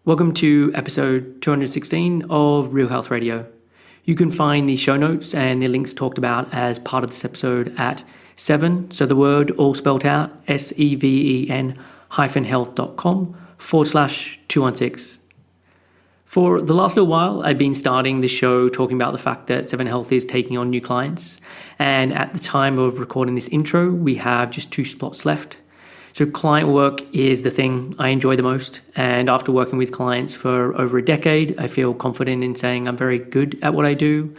Welcome to episode 216 of Real Health Radio. You can find the show notes and the links talked about as part of this episode at 7, so the word all spelled out, seven-health.com/216. For the last little while, I've been starting the show talking about the fact that 7 Health is taking on new clients. And at the time of recording this intro, we have just 2 spots left. So client work is the thing I enjoy the most. And after working with clients for over a decade, I feel confident in saying I'm very good at what I do.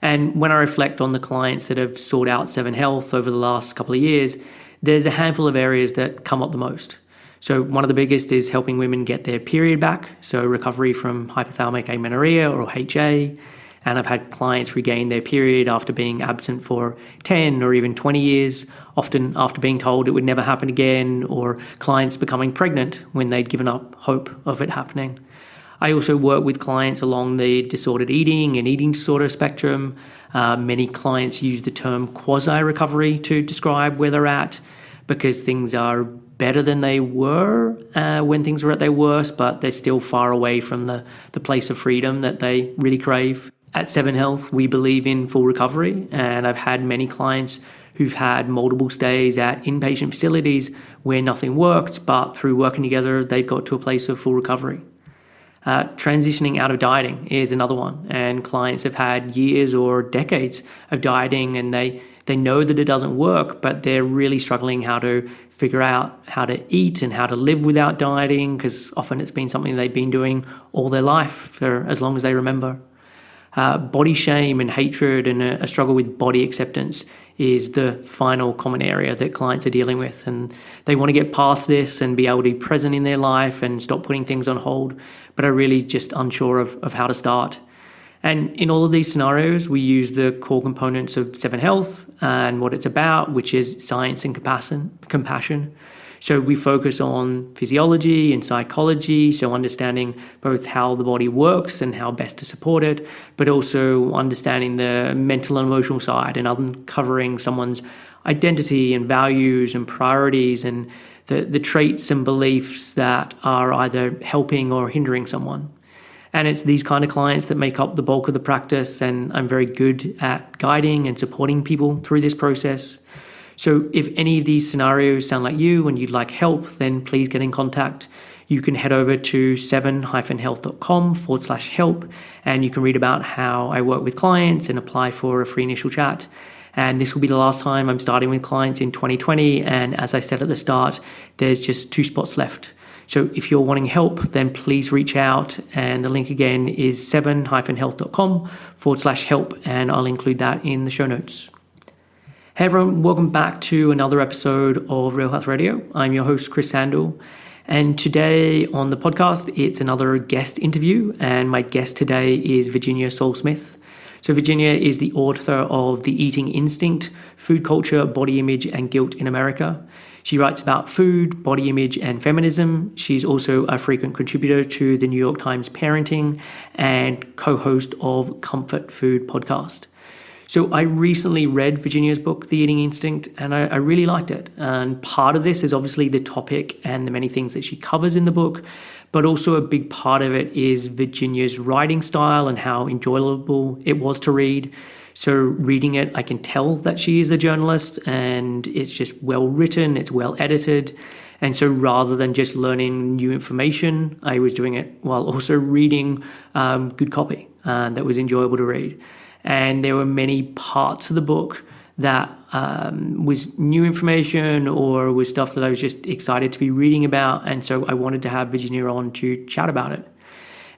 And when I reflect on the clients that have sought out 7 Health over the last couple of years, there's a handful of areas that come up the most. So one of the biggest is helping women get their period back, so recovery from hypothalamic amenorrhea or HA. And I've had clients regain their period after being absent for 10 or even 20 years, often after being told it would never happen again, or clients becoming pregnant when they'd given up hope of it happening. I also work with clients along the disordered eating and eating disorder spectrum. Many clients use the term quasi-recovery to describe where they're at, because things are better than they were when things were at their worst, but they're still far away from the place of freedom that they really crave. At 7 Health, we believe in full recovery, and I've had many clients who've had multiple stays at inpatient facilities where nothing worked, but through working together, they've got to a place of full recovery. Transitioning out of dieting is another one, and clients have had years or decades of dieting, and they know that it doesn't work, but they're really struggling how to figure out how to eat and how to live without dieting, because often it's been something they've been doing all their life for as long as they remember. Body shame and hatred and a struggle with body acceptance is the final common area that clients are dealing with. And they want to get past this and be able to be present in their life and stop putting things on hold, but are really just unsure of how to start. And in all of these scenarios, we use the core components of 7 Health and what it's about, which is science and compassion. So we focus on physiology and psychology, so understanding both how the body works and how best to support it, but also understanding the mental and emotional side and uncovering someone's identity and values and priorities and the traits and beliefs that are either helping or hindering someone. And it's these kind of clients that make up the bulk of the practice, and I'm very good at guiding and supporting people through this process. So if any of these scenarios sound like you and you'd like help, then please get in contact. You can head over to seven-health.com/help, and you can read about how I work with clients and apply for a free initial chat. And this will be the last time I'm starting with clients in 2020. And as I said at the start, there's just 2 spots left. So if you're wanting help, then please reach out. And the link again is seven-health.com/help, and I'll include that in the show notes. Hey everyone, welcome back to another episode of Real Health Radio. I'm your host, Chris Sandel. And today on the podcast, it's another guest interview. And my guest today is Virginia Sole-Smith. So Virginia is the author of The Eating Instinct, Food Culture, Body Image, and Guilt in America. She writes about food, body image, and feminism. She's also a frequent contributor to the New York Times Parenting and co-host of Comfort Food Podcast. So I recently read Virginia's book, The Eating Instinct, and I really liked it. And part of this is obviously the topic and the many things that she covers in the book, but also a big part of it is Virginia's writing style and how enjoyable it was to read. So reading it, I can tell that she is a journalist, and it's just well written, it's well edited. And so rather than just learning new information, I was doing it while also reading good copy that was enjoyable to read. And there were many parts of the book that was new information or was stuff that I was just excited to be reading about. And so I wanted to have Virginia on to chat about it.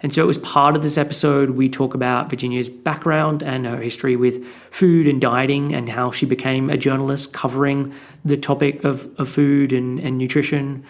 And so it was part of this episode, we talk about Virginia's background and her history with food and dieting and how she became a journalist covering the topic of food and nutrition.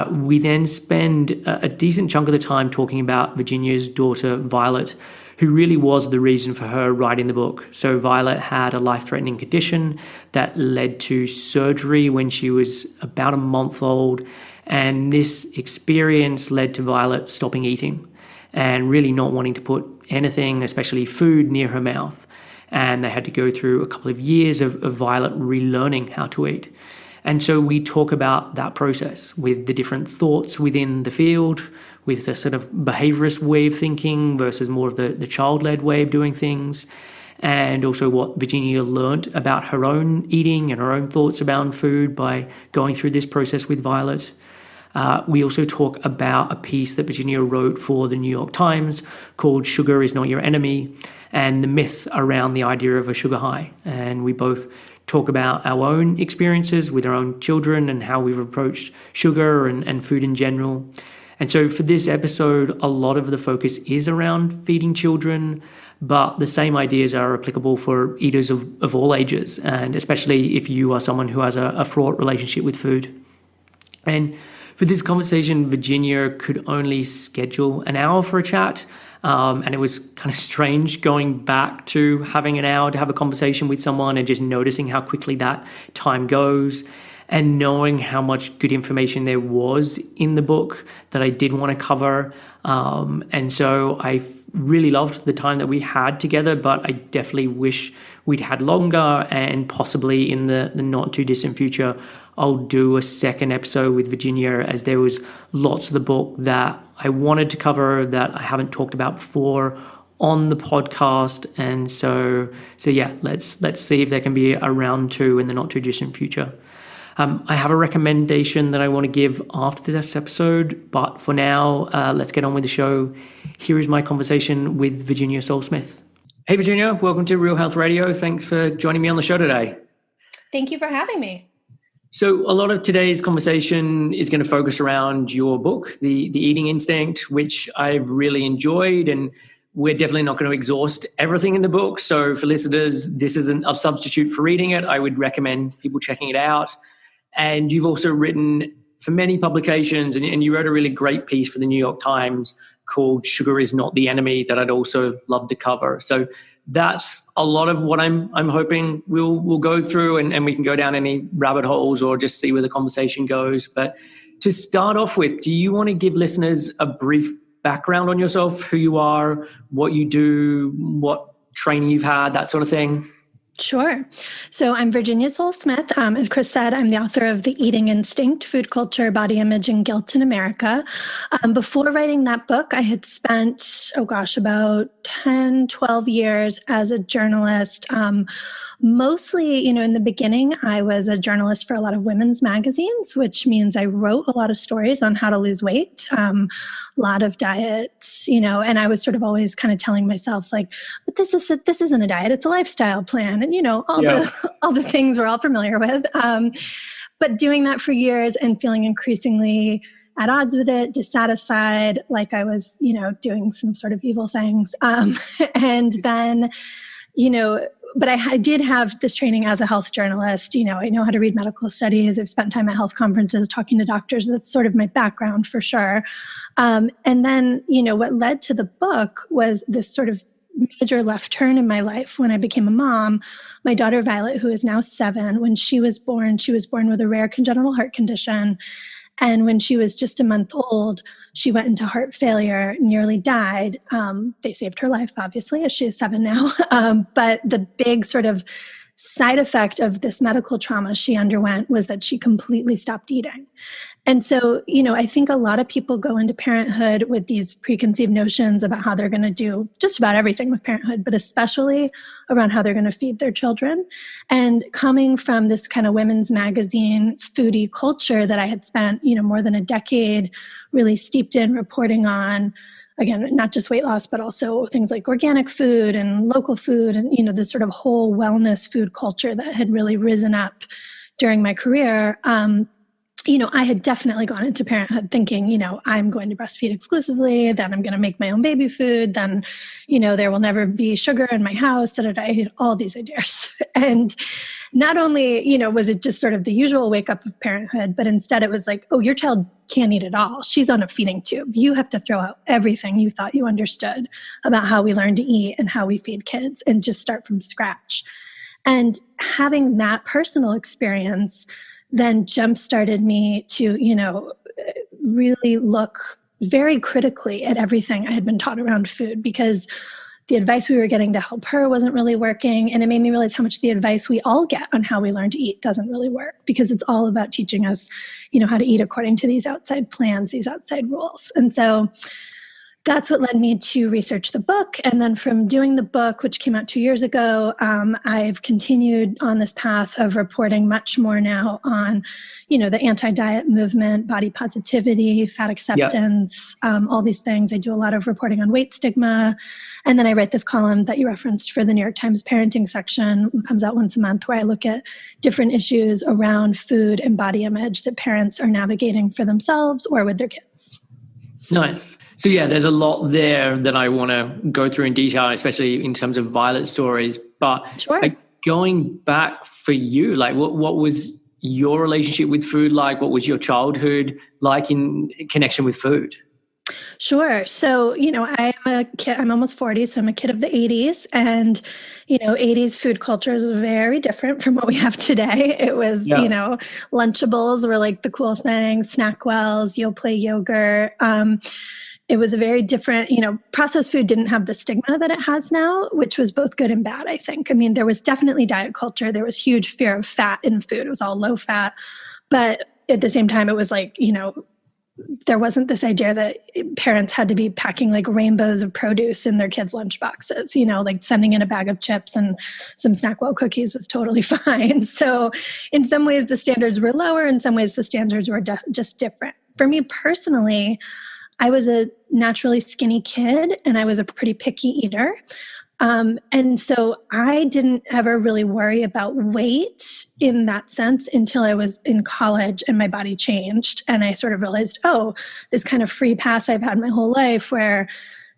We then spend a decent chunk of the time talking about Virginia's daughter, Violet, who really was the reason for her writing the book. So Violet had a life-threatening condition that led to surgery when she was about a month old. And this experience led to Violet stopping eating and really not wanting to put anything, especially food, near her mouth. And they had to go through a couple of years of Violet relearning how to eat. And so we talk about that process with the different thoughts within the field, with a sort of behaviorist way of thinking versus more of the child-led way of doing things, and also what Virginia learned about her own eating and her own thoughts about food by going through this process with Violet. We also talk about a piece that Virginia wrote for the New York Times called Sugar is Not Your Enemy, and the myth around the idea of a sugar high. And we both talk about our own experiences with our own children and how we've approached sugar and food in general. And so for this episode, a lot of the focus is around feeding children, but the same ideas are applicable for eaters of all ages, and especially if you are someone who has a fraught relationship with food. And for this conversation, Virginia could only schedule an hour for a chat, and it was kind of strange going back to having an hour to have a conversation with someone and just noticing how quickly that time goes, and knowing how much good information there was in the book that I did want to cover. And so I really loved the time that we had together, but I definitely wish we'd had longer, and possibly in the not too distant future, I'll do a second episode with Virginia, as there was lots of the book that I wanted to cover that I haven't talked about before on the podcast. And so yeah, let's see if there can be a round two in the not too distant future. I have a recommendation that I want to give after this episode, but for now, let's get on with the show. Here is my conversation with Virginia Soul-Smith. Hey, Virginia, welcome to Real Health Radio. Thanks for joining me on the show today. Thank you for having me. So a lot of today's conversation is going to focus around your book, The Eating Instinct, which I've really enjoyed, and we're definitely not going to exhaust everything in the book. So for listeners, this isn't a substitute for reading it. I would recommend people checking it out. And you've also written for many publications, and you wrote a really great piece for the New York Times called Sugar is Not the Enemy that I'd also love to cover. So that's a lot of what I'm hoping we'll go through, and we can go down any rabbit holes or just see where the conversation goes. But to start off with, do you want to give listeners a brief background on yourself, who you are, what you do, what training you've had, that sort of thing? Sure. So I'm Virginia Soul-Smith. As Chris said, I'm the author of The Eating Instinct, Food Culture, Body Image, and Guilt in America. Before writing that book, I had spent, about 10, 12 years as a journalist. Mostly, in the beginning, I was a journalist for a lot of women's magazines, which means I wrote a lot of stories on how to lose weight, a lot of diets, and I was sort of always kind of telling myself like, but this isn't a diet, it's a lifestyle plan. And, all the things we're all familiar with. But doing that for years and feeling increasingly at odds with it, dissatisfied, like I was, doing some sort of evil things. And then, but I did have this training as a health journalist. I know how to read medical studies. I've spent time at health conferences talking to doctors. That's sort of my background for sure. And then, what led to the book was this sort of major left turn in my life when I became a mom. My daughter Violet, who is now 7, when she was born with a rare congenital heart condition. And when she was just a month old, she went into heart failure, nearly died. They saved her life, obviously, as she is 7 now. But the big sort of side effect of this medical trauma she underwent was that she completely stopped eating. And so, I think a lot of people go into parenthood with these preconceived notions about how they're going to do just about everything with parenthood, but especially around how they're going to feed their children. And coming from this kind of women's magazine foodie culture that I had spent, more than a decade really steeped in reporting on, again, not just weight loss, but also things like organic food and local food and, this sort of whole wellness food culture that had really risen up during my career. I had definitely gone into parenthood thinking, I'm going to breastfeed exclusively, then I'm going to make my own baby food, then, there will never be sugar in my house, I had all these ideas. And not only, was it just sort of the usual wake up of parenthood, but instead it was like, oh, your child can't eat at all. She's on a feeding tube. You have to throw out everything you thought you understood about how we learn to eat and how we feed kids and just start from scratch. And having that personal experience then jump-started me to, really look very critically at everything I had been taught around food, because the advice we were getting to help her wasn't really working. And it made me realize how much the advice we all get on how we learn to eat doesn't really work, because it's all about teaching us, how to eat according to these outside plans, these outside rules. And so that's what led me to research the book. And then from doing the book, which came out 2 years ago, I've continued on this path of reporting much more now on, the anti-diet movement, body positivity, fat acceptance, all these things. I do a lot of reporting on weight stigma. And then I write this column that you referenced for the New York Times parenting section. It comes out once a month, where I look at different issues around food and body image that parents are navigating for themselves or with their kids. Nice. So yeah, there's a lot there that I want to go through in detail, especially in terms of Violet stories. But sure. Going back for you, what was your relationship with food like? What was your childhood like in connection with food? Sure. So, I'm a kid, I'm almost 40, so I'm a kid of the 80s. And, 80s food culture is very different from what we have today. It was, Lunchables were like the cool thing, Snackwells, Yoplait yogurt. It was a very different, processed food didn't have the stigma that it has now, which was both good and bad, I think. I mean, there was definitely diet culture. There was huge fear of fat in food. It was all low fat. But at the same time, it was like, there wasn't this idea that parents had to be packing like rainbows of produce in their kids' lunch boxes, like sending in a bag of chips and some Snackwell cookies was totally fine. So in some ways the standards were lower. In some ways the standards were just different. For me personally, I was a naturally skinny kid and I was a pretty picky eater. And so I didn't ever really worry about weight in that sense until I was in college and my body changed. And I sort of realized, this kind of free pass I've had my whole life where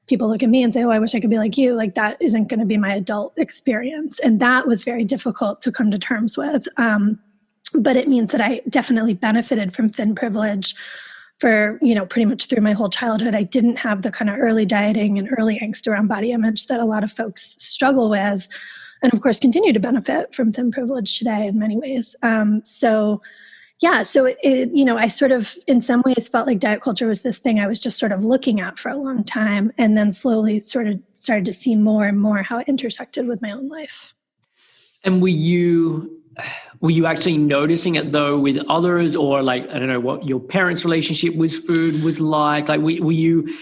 people look at me and say, I wish I could be like you. Like that isn't going to be my adult experience. And that was very difficult to come to terms with. But it means that I definitely benefited from thin privilege for, pretty much through my whole childhood. I didn't have the kind of early dieting and early angst around body image that a lot of folks struggle with, and of course continue to benefit from thin privilege today in many ways. So I sort of in some ways felt like diet culture was this thing I was just sort of looking at for a long time, and then slowly sort of started to see more and more how it intersected with my own life. And were you actually noticing it though with others, or I don't know what your parents' relationship with food was like? Were you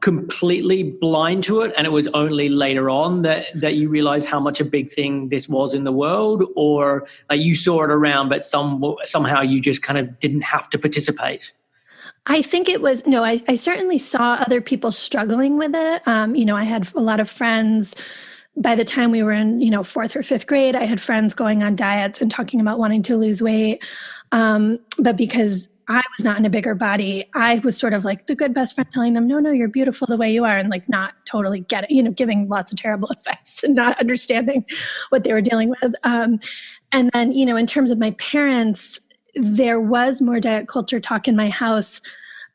completely blind to it and it was only later on that you realized how much a big thing this was in the world, or you saw it around but somehow you just kind of didn't have to participate? I think it was, I certainly saw other people struggling with it. I had a lot of friends. By the time we were in, 4th or 5th grade, I had friends going on diets and talking about wanting to lose weight. But because I was not in a bigger body, I was sort of like the good best friend telling them, no, you're beautiful the way you are, and not totally get it, giving lots of terrible advice and not understanding what they were dealing with. And then, in terms of my parents, there was more diet culture talk in my house,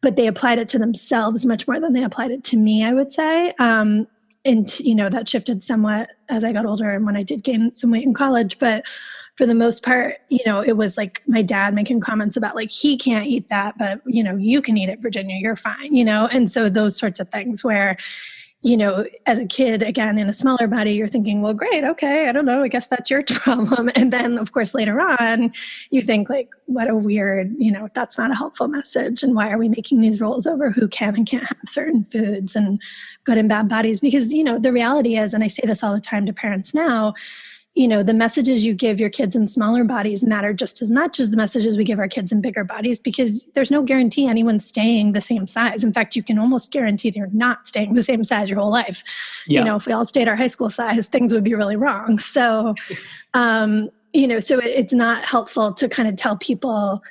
but they applied it to themselves much more than they applied it to me, I would say. And, that shifted somewhat as I got older and when I did gain some weight in college. But for the most part, it was like my dad making comments about he can't eat that, but, you can eat it, Virginia, you're fine, And so those sorts of things where, as a kid, again, in a smaller body, you're thinking, well, great. Okay. I don't know. I guess that's your problem. And then of course, later on, you think what a weird, that's not a helpful message. And why are we making these rules over who can and can't have certain foods and good and bad bodies? Because, the reality is, and I say this all the time to parents now, the messages you give your kids in smaller bodies matter just as much as the messages we give our kids in bigger bodies, because there's no guarantee anyone's staying the same size. In fact, you can almost guarantee they're not staying the same size your whole life. Yeah. If we all stayed our high school size, things would be really wrong. So, so it's not helpful to kind of tell people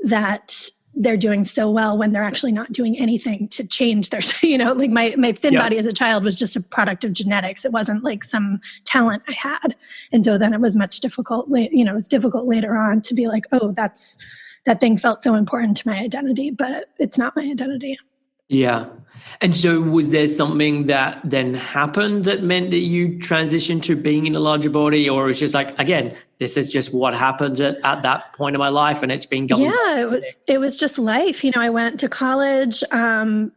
that they're doing so well when they're actually not doing anything to change their, my thin body as a child was just a product of genetics. It wasn't some talent I had. And so then it was much difficult, it was difficult later on to be like, that thing felt so important to my identity, but it's not my identity. Yeah. And so was there something that then happened that meant that you transitioned to being in a larger body, or it's just like, again, this is just what happened at that point in my life and it's been going Yeah, it was just life. I went to college. A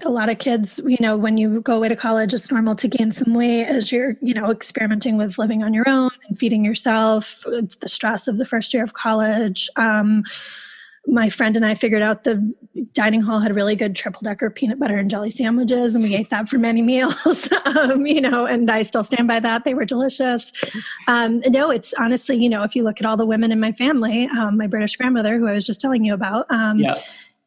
lot of kids, when you go away to college, it's normal to gain some weight as you're, experimenting with living on your own and feeding yourself. It's the stress of the first year of college. My friend and I figured out the dining hall had really good triple-decker peanut butter and jelly sandwiches, and we ate that for many meals, and I still stand by that. They were delicious. No, it's honestly, if you look at all the women in my family, my British grandmother, who I was just telling you about,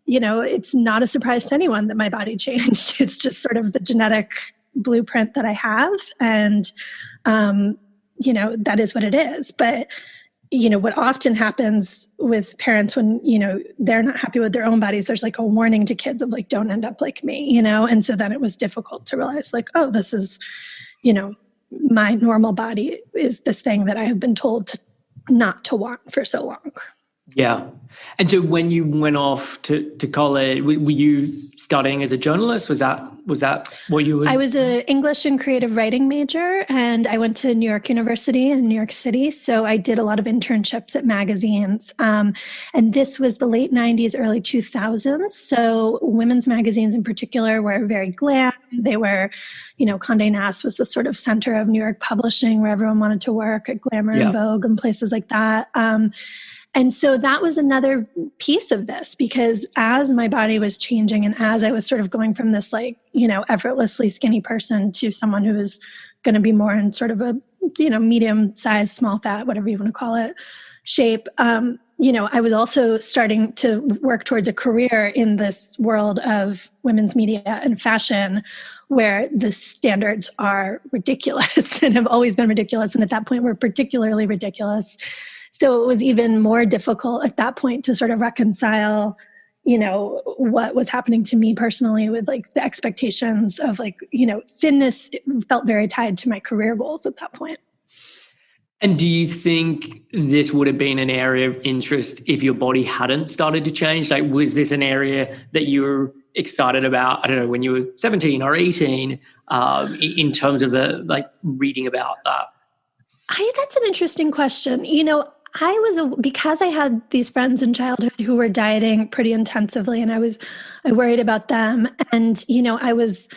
it's not a surprise to anyone that my body changed. It's just sort of the genetic blueprint that I have, and, that is what it is. But what often happens with parents when, they're not happy with their own bodies, there's like a warning to kids of like, don't end up like me, And so then it was difficult to realize like, oh, this is, my normal body is this thing that I have been told not to want for so long. Yeah. And so when you went off to college, were you studying as a journalist? Was that what you were? I was an English and creative writing major, and I went to New York University in New York City. So I did a lot of internships at magazines. And this was the late 90s, early 2000s. So women's magazines in particular were very glam. They were, Condé Nast was the sort of center of New York publishing where everyone wanted to work at Glamour and Vogue and places like that. And so that was another piece of this, because as my body was changing and as I was sort of going from this like, effortlessly skinny person to someone who was going to be more in sort of a, medium size, small fat, whatever you want to call it, shape, I was also starting to work towards a career in this world of women's media and fashion, where the standards are ridiculous and have always been ridiculous. And at that point were particularly ridiculous. So it was even more difficult at that point to sort of reconcile, what was happening to me personally with like the expectations of like, thinness. It felt very tied to my career goals at that point. And do you think this would have been an area of interest if your body hadn't started to change? Like, was this an area that you were excited about, I don't know, when you were 17 or 18, in terms of the like reading about that? That's an interesting question. Because I had these friends in childhood who were dieting pretty intensively, and I worried about them. And, I was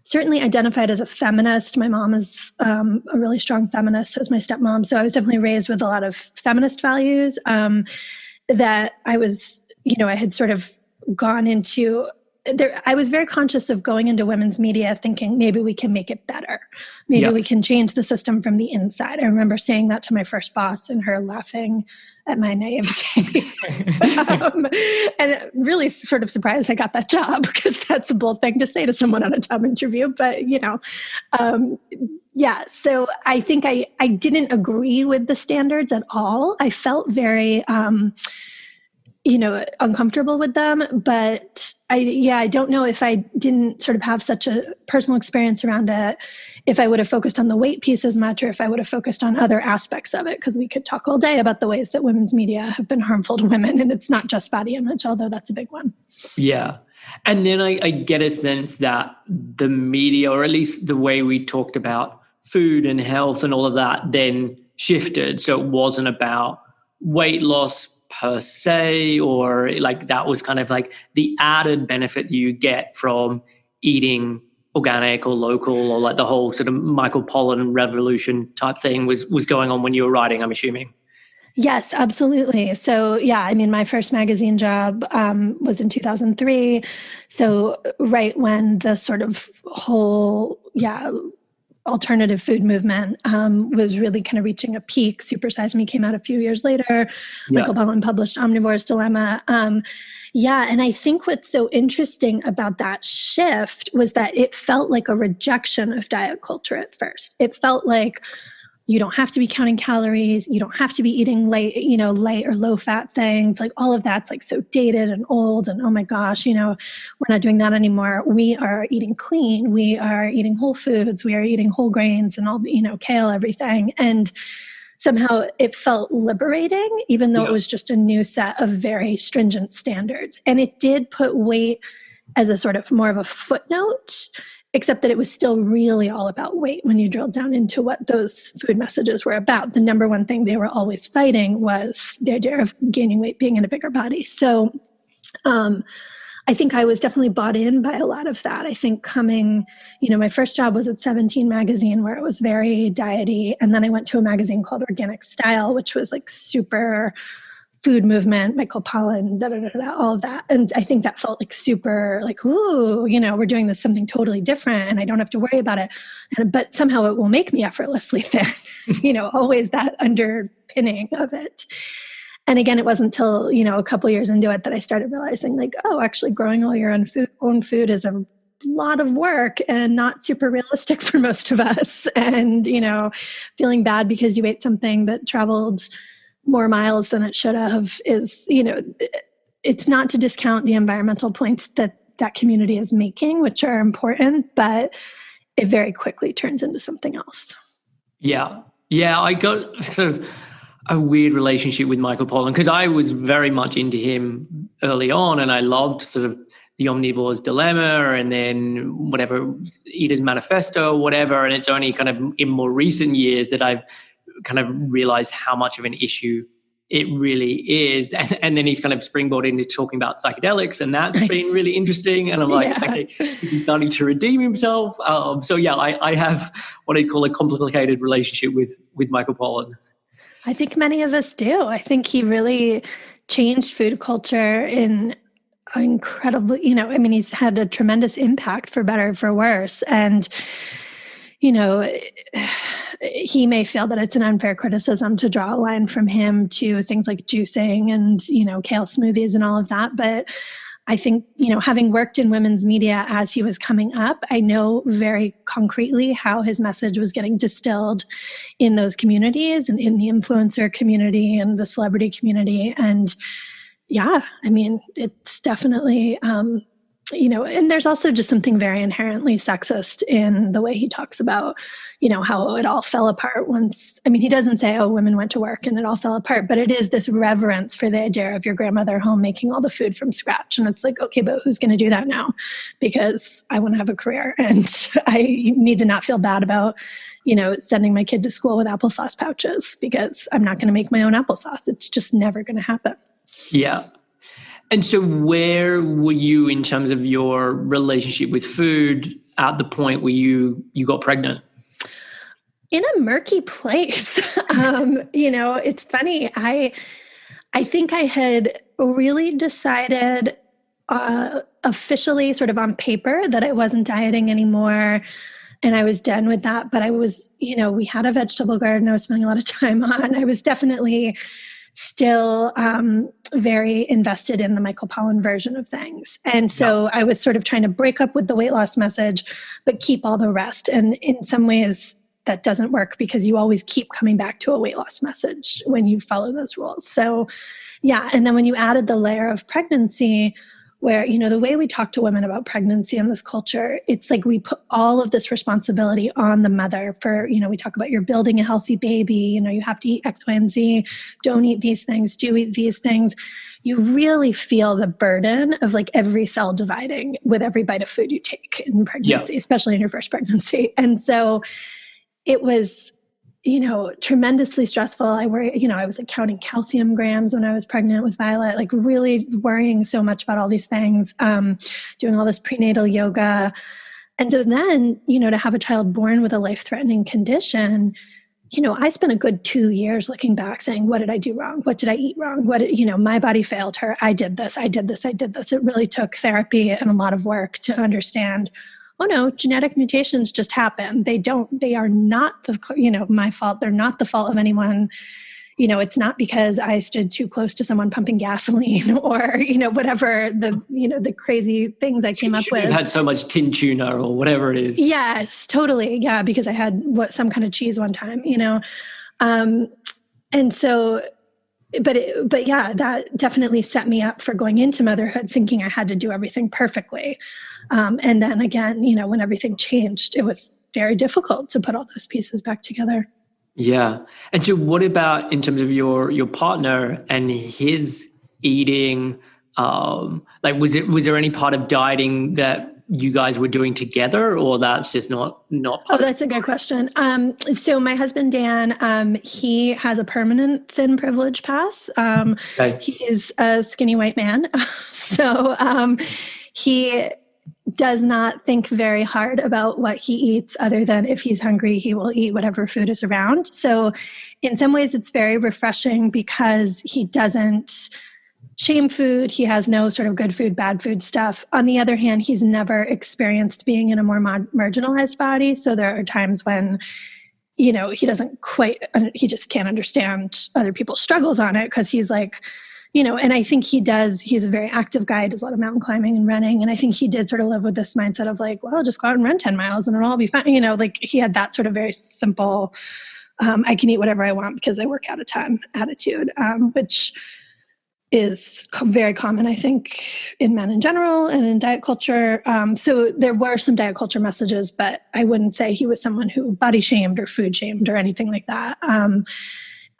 certainly identified as a feminist. My mom is a really strong feminist, as my stepmom. So I was definitely raised with a lot of feminist values, that I was, I had sort of gone into there. I was very conscious of going into women's media thinking maybe we can make it better. Maybe we can change the system from the inside. I remember saying that to my first boss and her laughing at my naivete. And really sort of surprised I got that job, because that's a bold thing to say to someone on a job interview. But, so I think I didn't agree with the standards at all. I felt very uncomfortable with them. But I don't know if I didn't sort of have such a personal experience around it, if I would have focused on the weight piece as much, or if I would have focused on other aspects of it, because we could talk all day about the ways that women's media have been harmful to women. And it's not just body image, although that's a big one. Yeah. And then I get a sense that the media, or at least the way we talked about food and health and all of that, then shifted. So it wasn't about weight loss per se, or like that was kind of like the added benefit you get from eating organic or local, or like the whole sort of Michael Pollan revolution type thing was going on when you were writing, I'm assuming. Yes, absolutely. So my first magazine job was in 2003. So right when the sort of whole, alternative food movement was really kind of reaching a peak. Super Size Me came out a few years later. Michael Pollan published Omnivore's Dilemma. And I think what's so interesting about that shift was that it felt like a rejection of diet culture at first. It felt like you don't have to be counting calories. You don't have to be eating light or low fat things. Like all of that's like so dated and old. And oh my gosh, we're not doing that anymore. We are eating clean. We are eating whole foods. We are eating whole grains and all, kale, everything. And somehow it felt liberating, even though it was just a new set of very stringent standards. And it did put weight as a sort of more of a footnote, except that it was still really all about weight when you drilled down into what those food messages were about. The number one thing they were always fighting was the idea of gaining weight, being in a bigger body. So I think I was definitely bought in by a lot of that. I think my first job was at 17 magazine, where it was very diety. And then I went to a magazine called Organic Style, which was like super food movement, Michael Pollan, all of that. And I think that felt like super like, ooh, we're doing this something totally different and I don't have to worry about it. But somehow it will make me effortlessly thin, always that underpinning of it. And again, it wasn't until, a couple years into it that I started realizing like, oh, actually growing all your own food is a lot of work and not super realistic for most of us. And, feeling bad because you ate something that traveled more miles than it should have is, it's not to discount the environmental points that community is making, which are important, but it very quickly turns into something else. Yeah. Yeah. I got sort of a weird relationship with Michael Pollan because I was very much into him early on, and I loved sort of the Omnivore's Dilemma and then whatever, Eater's Manifesto or whatever. And it's only kind of in more recent years that I've kind of realized how much of an issue it really is. And then he's kind of springboarded into talking about psychedelics, and that's been really interesting. And I'm like, okay, is he starting to redeem himself? So yeah, I have what I call a complicated relationship with Michael Pollan. I think many of us do. I think he really changed food culture in incredibly, he's had a tremendous impact for better or for worse. And, he may feel that it's an unfair criticism to draw a line from him to things like juicing and, kale smoothies and all of that. But I think, having worked in women's media as he was coming up, I know very concretely how his message was getting distilled in those communities and in the influencer community and the celebrity community. And yeah, it's definitely, and there's also just something very inherently sexist in the way he talks about, how it all fell apart once. He doesn't say, oh, women went to work and it all fell apart, but it is this reverence for the idea of your grandmother home making all the food from scratch. And it's like, okay, but who's going to do that now? Because I want to have a career and I need to not feel bad about, sending my kid to school with applesauce pouches because I'm not going to make my own applesauce. It's just never going to happen. Yeah. And so where were you in terms of your relationship with food at the point where you got pregnant? In a murky place. It's funny. I think I had really decided officially sort of on paper that I wasn't dieting anymore. And I was done with that. But I was, we had a vegetable garden I was spending a lot of time on. I was definitely still very invested in the Michael Pollan version of things. And so I was sort of trying to break up with the weight loss message, but keep all the rest. And in some ways that doesn't work because you always keep coming back to a weight loss message when you follow those rules. So yeah. And then when you added the layer of pregnancy, where, the way we talk to women about pregnancy in this culture, it's like we put all of this responsibility on the mother for, we talk about you're building a healthy baby, you have to eat X, Y, and Z, don't eat these things, do eat these things. You really feel the burden of like every cell dividing with every bite of food you take in pregnancy, especially in your first pregnancy. And so it was, tremendously stressful. I was like counting calcium grams when I was pregnant with Violet, like really worrying so much about all these things, doing all this prenatal yoga. And so then, to have a child born with a life-threatening condition, I spent a good 2 years looking back saying, what did I do wrong? What did I eat wrong? My body failed her. I did this. It really took therapy and a lot of work to understand, oh no, genetic mutations just happen. They are not my fault. They're not the fault of anyone. It's not because I stood too close to someone pumping gasoline or, whatever the crazy things I came up with. You've had so much tin tuna or whatever it is. Yes, totally. Yeah. Because I had some kind of cheese one time, and so, but yeah, that definitely set me up for going into motherhood thinking I had to do everything perfectly. And then again, when everything changed, it was very difficult to put all those pieces back together. Yeah. And so what about in terms of your partner and his eating Like, was there any part of dieting that you guys were doing together, or that's just not Oh, part that's a good question. So my husband, Dan, he has a permanent thin privilege pass. Okay. He is a skinny white man. So he does not think very hard about what he eats, other than if he's hungry, he will eat whatever food is around. So in some ways, it's very refreshing because he doesn't shame food. He has no sort of good food, bad food stuff. On the other hand, he's never experienced being in a more marginalized body. So there are times when, he doesn't he just can't understand other people's struggles on it, because he's like, and I think he's a very active guy, does a lot of mountain climbing and running. And I think he did sort of live with this mindset of like, well, just go out and run 10 miles and it'll all be fine. Like he had that sort of very simple, I can eat whatever I want because I work out a ton attitude, which is very common, I think, in men in general and in diet culture. So there were some diet culture messages, but I wouldn't say he was someone who body shamed or food shamed or anything like that.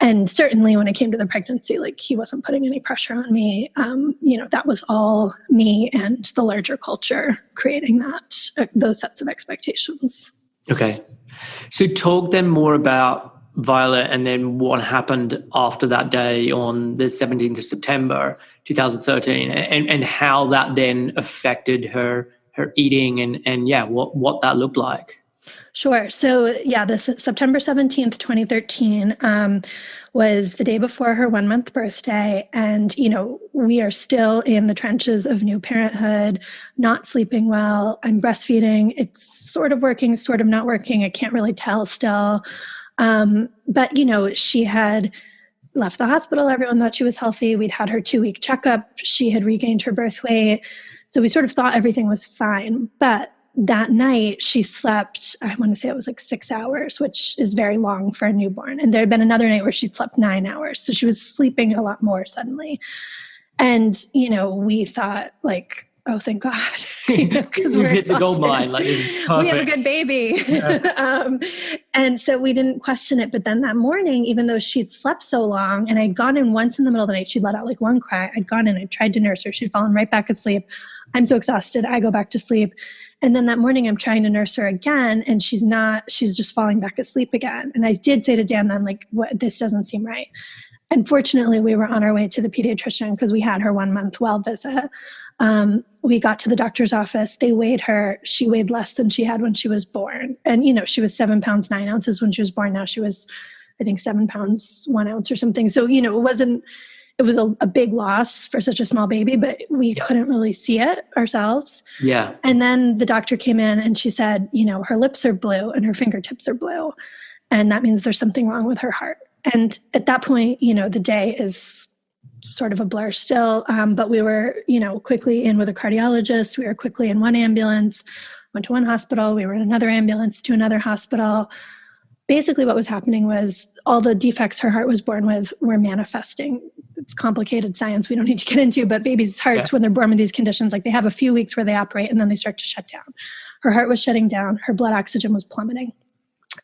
And certainly when it came to the pregnancy, like he wasn't putting any pressure on me. That was all me and the larger culture creating those sets of expectations. Okay. So talk then more about Violet and then what happened after that day on the 17th of September 2013, and how that then affected her eating and what that looked like. Sure. So this September 17th, 2013 was the day before her 1-month birthday. And, we are still in the trenches of new parenthood, not sleeping well. I'm breastfeeding. It's sort of working, sort of not working. I can't really tell still. But, she had left the hospital. Everyone thought she was healthy. We'd had her 2-week checkup. She had regained her birth weight. So we sort of thought everything was fine. But that night she slept, I want to say it was like 6 hours, which is very long for a newborn. And there had been another night where she'd slept 9 hours. So she was sleeping a lot more suddenly. And, we thought like, oh, thank God, because we're hit the gold mine. Like, this is perfect. We have a good baby. Yeah. And so we didn't question it. But then that morning, even though she'd slept so long, and I'd gone in once in the middle of the night, she'd let out like one cry. I'd gone in, I tried to nurse her. She'd fallen right back asleep. I'm so exhausted. I go back to sleep. And then that morning I'm trying to nurse her again, and she's just falling back asleep again. And I did say to Dan then, like, this doesn't seem right. Unfortunately, we were on our way to the pediatrician because we had her 1-month well visit. We got to the doctor's office. They weighed her. She weighed less than she had when she was born. And, she was 7 pounds, 9 ounces when she was born. Now she was, I think, 7 pounds, 1 ounce or something. So, it was a big loss for such a small baby, but we couldn't really see it ourselves. Yeah. And then the doctor came in and she said, her lips are blue and her fingertips are blue. And that means there's something wrong with her heart. And at that point, the day is sort of a blur still. But we were, quickly in with a cardiologist. We were quickly in one ambulance, went to one hospital. We were in another ambulance to another hospital. Basically what was happening was all the defects her heart was born with were manifesting. It's complicated science we don't need to get into, but babies' hearts, when they're born with these conditions, like they have a few weeks where they operate and then they start to shut down. Her heart was shutting down. Her blood oxygen was plummeting.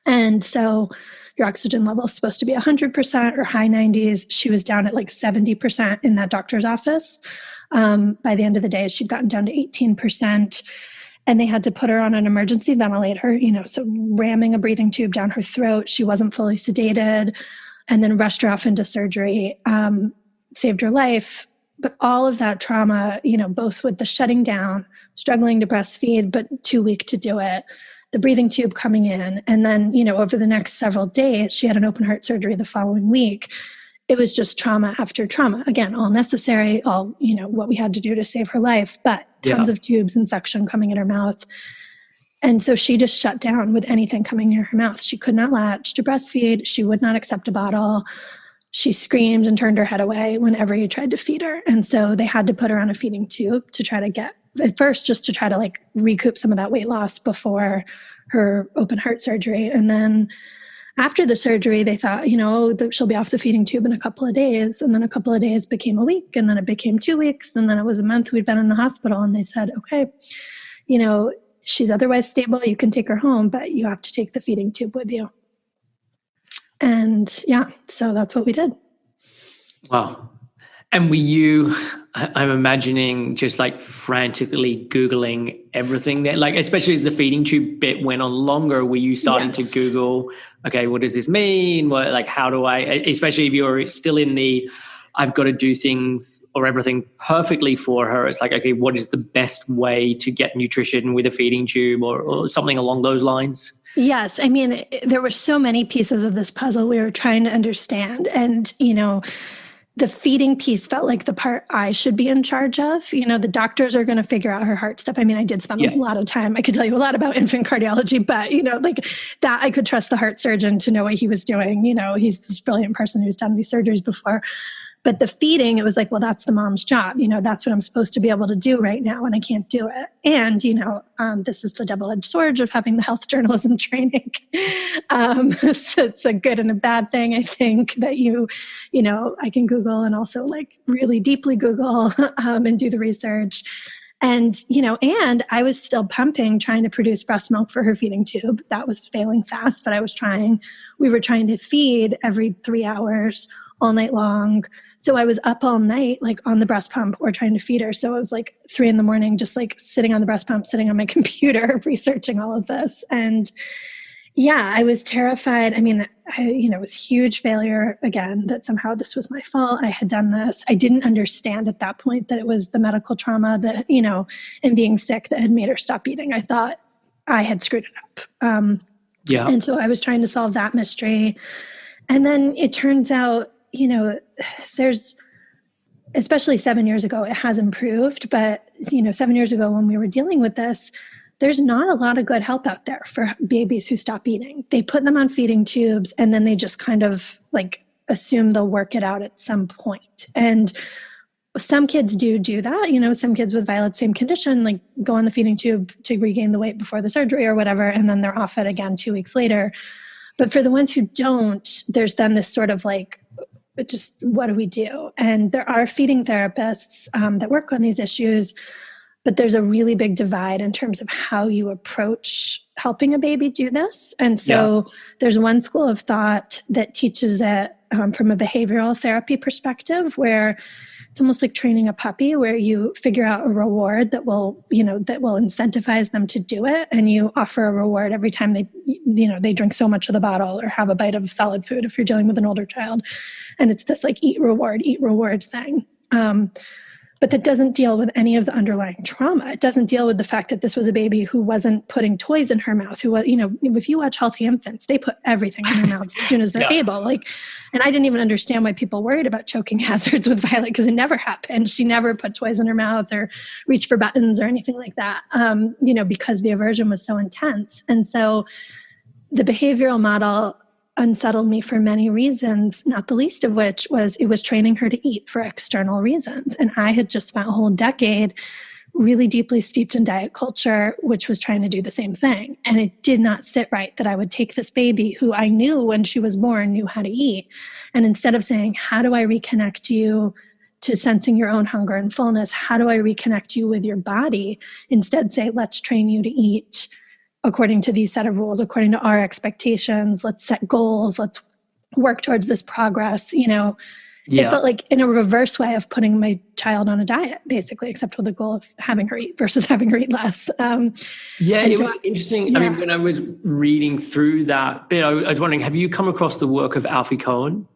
And so your oxygen level is supposed to be 100% or high 90s. She was down at like 70% in that doctor's office. By the end of the day, she'd gotten down to 18%. And they had to put her on an emergency ventilator, so ramming a breathing tube down her throat. She wasn't fully sedated, and then rushed her off into surgery, saved her life. But all of that trauma, both with the shutting down, struggling to breastfeed, but too weak to do it, the breathing tube coming in. And then, over the next several days, she had an open heart surgery the following week. It was just trauma after trauma. Again, all necessary, all, what we had to do to save her life, but tons of tubes and suction coming in her mouth. And so she just shut down with anything coming near her mouth. She could not latch to breastfeed. She would not accept a bottle. She screamed and turned her head away whenever you tried to feed her. And so they had to put her on a feeding tube to try to get, at first, just to try to like recoup some of that weight loss before her open heart surgery. And then after the surgery, they thought, she'll be off the feeding tube in a couple of days. And then a couple of days became a week, and then it became 2 weeks. And then it was a month we'd been in the hospital, and they said, okay, she's otherwise stable. You can take her home, but you have to take the feeding tube with you. And so that's what we did. Wow. And were you, I'm imagining, just like frantically Googling everything there, like especially as the feeding tube bit went on longer, were you starting to Google, okay, what does this mean? What, like, how do I, especially if you're still in the, I've got to do things or everything perfectly for her. It's like, okay, what is the best way to get nutrition with a feeding tube or something along those lines? Yes. I mean, there were so many pieces of this puzzle we were trying to understand. And, you know, the feeding piece felt like the part I should be in charge of. You know, the doctors are going to figure out her heart stuff. I mean, I did spend a lot of time. I could tell you a lot about infant cardiology, but, you know, like that, I could trust the heart surgeon to know what he was doing. You know, he's this brilliant person who's done these surgeries before. But the feeding, it was like, well, that's the mom's job. You know, that's what I'm supposed to be able to do right now, and I can't do it. And, you know, this is the double-edged sword of having the health journalism training. So it's a good and a bad thing, I think, that you know, I can Google and also like really deeply Google and do the research. And, you know, and I was still pumping, trying to produce breast milk for her feeding tube. That was failing fast, but I was trying. We were trying to feed every 3 hours all night long. So I was up all night, like on the breast pump or trying to feed her. So it was like 3 a.m, just like sitting on the breast pump, sitting on my computer, researching all of this. And yeah, I was terrified. I mean, it was huge failure again, that somehow this was my fault. I had done this. I didn't understand at that point that it was the medical trauma that, you know, and being sick that had made her stop eating. I thought I had screwed it up. And so I was trying to solve that mystery. And then it turns out, you know, there's, especially 7 years ago, it has improved, but, you know, 7 years ago when we were dealing with this, there's not a lot of good help out there for babies who stop eating. They put them on feeding tubes and then they just kind of like assume they'll work it out at some point. And some kids do that, you know, some kids with Violet's same condition, like go on the feeding tube to regain the weight before the surgery or whatever, and then they're off it again 2 weeks later. But for the ones who don't, there's then this sort of like, just what do we do? And there are feeding therapists that work on these issues, but there's a really big divide in terms of how you approach helping a baby do this. And so there's one school of thought that teaches it from a behavioral therapy perspective, where it's almost like training a puppy, where you figure out a reward that will, you know, that will incentivize them to do it. And you offer a reward every time they, you know, they drink so much of the bottle or have a bite of solid food if you're dealing with an older child. And it's this like eat reward thing. But that doesn't deal with any of the underlying trauma. It doesn't deal with the fact that this was a baby who wasn't putting toys in her mouth, who was, you know, if you watch healthy infants, they put everything in their mouths as soon as they're able. Like, and I didn't even understand why people worried about choking hazards with Violet, because it never happened. She never put toys in her mouth or reached for buttons or anything like that, you know, because the aversion was so intense. And so the behavioral model unsettled me for many reasons, not the least of which was it was training her to eat for external reasons. And I had just spent a whole decade really deeply steeped in diet culture, which was trying to do the same thing. And it did not sit right that I would take this baby who I knew when she was born knew how to eat. And instead of saying, how do I reconnect you to sensing your own hunger and fullness? How do I reconnect you with your body? Instead say, let's train you to eat according to these set of rules, according to our expectations. Let's set goals. Let's work towards this progress. You know, it felt like in a reverse way of putting my child on a diet, basically, except with the goal of having her eat versus having her eat less. It was interesting. I mean, when I was reading through that bit, I was wondering, have you come across the work of Alfie Cohen?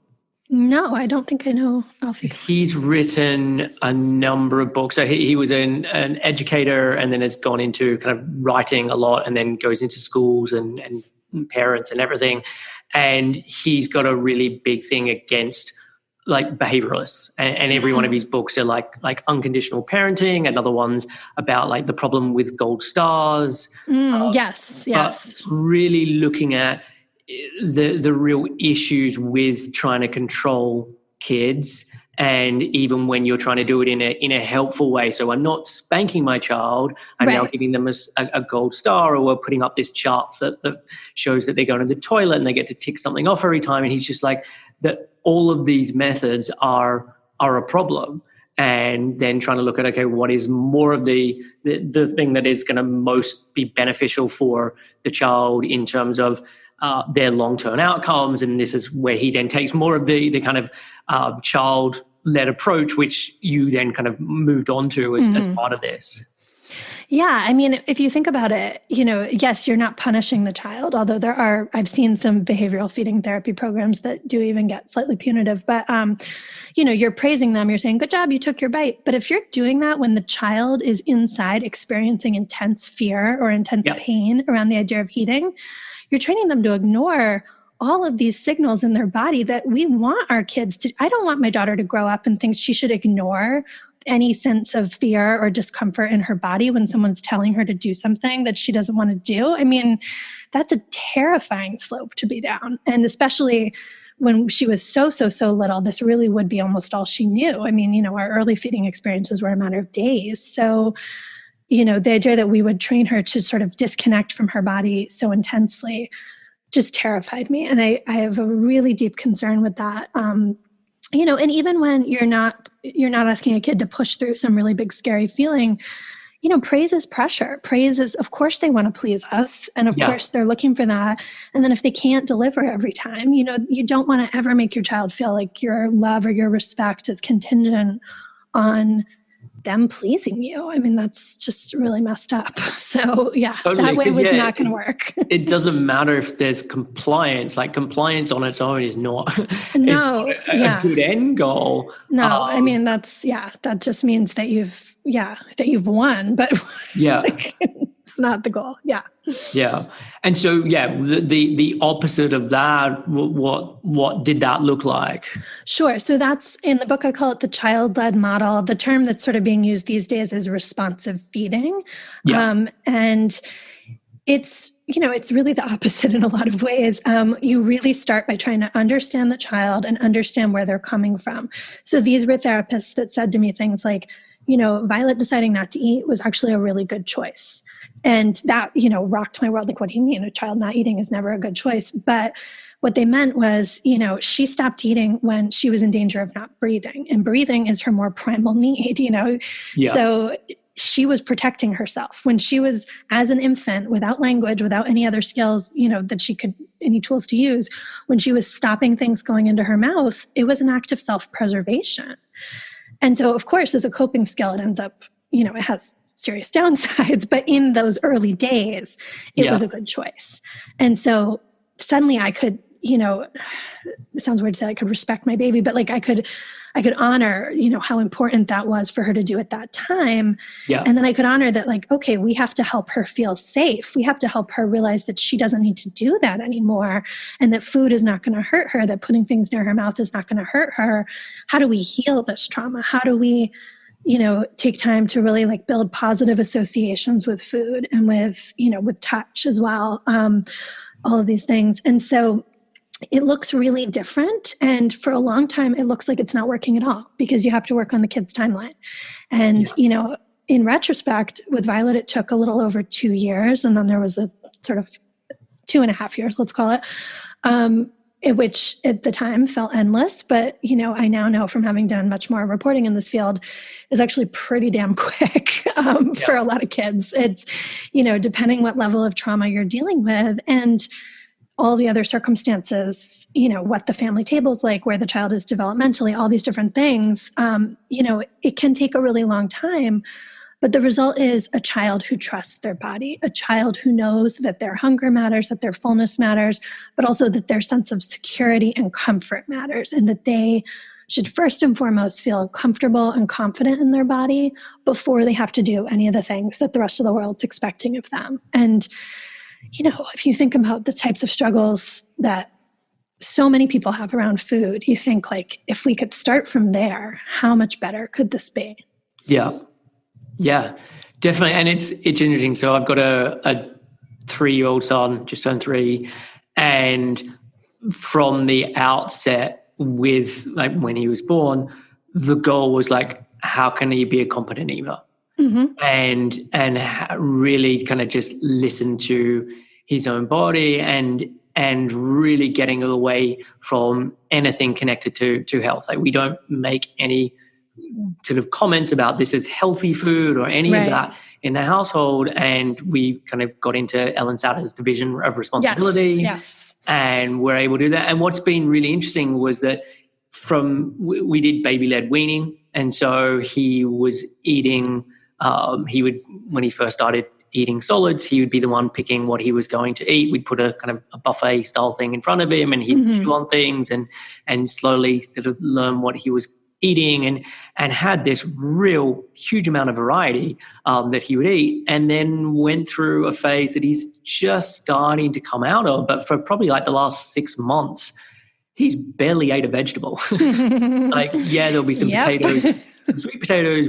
No, I don't think I know Alfie Cohen. He's written a number of books. So he was an educator and then has gone into kind of writing a lot and then goes into schools and parents and everything. And he's got a really big thing against like behavioralists, and every one of his books are like unconditional parenting, and other ones about like the problem with gold stars. Yes. But really looking at the real issues with trying to control kids, and even when you're trying to do it in a helpful way. So I'm not spanking my child. I'm now giving them a gold star, or we're putting up this chart that shows that they're going to the toilet and they get to tick something off every time. And he's just like, that all of these methods are a problem. And then trying to look at, okay, what is more of the thing that is going to most be beneficial for the child in terms of their long-term outcomes. And this is where he then takes more of the kind of child led approach, which you then kind of moved on to as part of this. Yeah. I mean, if you think about it, yes, you're not punishing the child, although I've seen some behavioral feeding therapy programs that do even get slightly punitive, but, you're praising them. You're saying, good job, you took your bite. But if you're doing that when the child is inside experiencing intense fear or intense pain around the idea of eating, you're training them to ignore all of these signals in their body that we want our kids to. I don't want my daughter to grow up and think she should ignore any sense of fear or discomfort in her body when someone's telling her to do something that she doesn't want to do. I mean, that's a terrifying slope to be down. And especially when she was so little, this really would be almost all she knew. I mean, our early feeding experiences were a matter of days. So, the idea that we would train her to sort of disconnect from her body so intensely just terrified me. And I have a really deep concern with that. And even when you're not asking a kid to push through some really big, scary feeling, praise is pressure. Praise is, of course, they want to please us. And of course, they're looking for that. And then if they can't deliver every time, you don't want to ever make your child feel like your love or your respect is contingent on them pleasing you. I mean, that's just really messed up. So totally, that way was not going to work. It doesn't matter if there's compliance. Like compliance on its own is not, a good end goal. No, I mean, that just means that you've won, but it's not the goal. Yeah. Yeah. And so, the opposite of that, what did that look like? Sure. So that's in the book, I call it the child-led model. The term that's sort of being used these days is responsive feeding. Yeah. And it's really the opposite in a lot of ways. You really start by trying to understand the child and understand where they're coming from. So these were therapists that said to me things like, Violet deciding not to eat was actually a really good choice. And that, rocked my world. Like, what do you mean? A child not eating is never a good choice. But what they meant was, she stopped eating when she was in danger of not breathing. And breathing is her more primal need, Yeah. So she was protecting herself. When she was, as an infant, without language, without any other skills, that she could, any tools to use, when she was stopping things going into her mouth, it was an act of self-preservation. And so, of course, as a coping skill, it ends up, it has serious downsides, but in those early days, it was a good choice. And so suddenly I could, it sounds weird to say I could respect my baby, but like I could honor, how important that was for her to do at that time. Yeah. And then I could honor that, like, okay, we have to help her feel safe. We have to help her realize that she doesn't need to do that anymore, and that food is not going to hurt her, that putting things near her mouth is not going to hurt her. How do we heal this trauma? How do we, take time to really like build positive associations with food and with, with touch as well. All of these things. And so it looks really different. And for a long time, it looks like it's not working at all because you have to work on the kid's timeline. And, in retrospect, with Violet, it took a little over 2 years. And then there was a sort of 2.5 years, let's call it, which at the time felt endless. But, I now know from having done much more reporting in this field is actually pretty damn quick for a lot of kids. It's, depending what level of trauma you're dealing with and all the other circumstances, what the family table is like, where the child is developmentally, all these different things, it can take a really long time. But the result is a child who trusts their body, a child who knows that their hunger matters, that their fullness matters, but also that their sense of security and comfort matters, and that they should first and foremost feel comfortable and confident in their body before they have to do any of the things that the rest of the world's expecting of them. And, if you think about the types of struggles that so many people have around food, you think like, if we could start from there, how much better could this be? Yeah. Yeah, definitely. And it's interesting. So I've got a 3-year-old son, just turned 3. And from the outset with like when he was born, the goal was like, how can he be a competent eater? Mm-hmm. And really kind of just listen to his own body and really getting away from anything connected to health. Like we don't make any sort of comments about this as healthy food or any of that in the household. And we kind of got into Ellen Satter's division of responsibility. Yes. And we're able to do that. And what's been really interesting was that we did baby-led weaning. And so he was eating, when he first started eating solids, he would be the one picking what he was going to eat. We'd put a kind of a buffet style thing in front of him, and he'd chew on things and slowly sort of learn what he was eating, and had this real huge amount of variety that he would eat, and then went through a phase that he's just starting to come out of. But for probably like the last 6 months, he's barely ate a vegetable. Like, yeah, there'll be some potatoes, some sweet potatoes,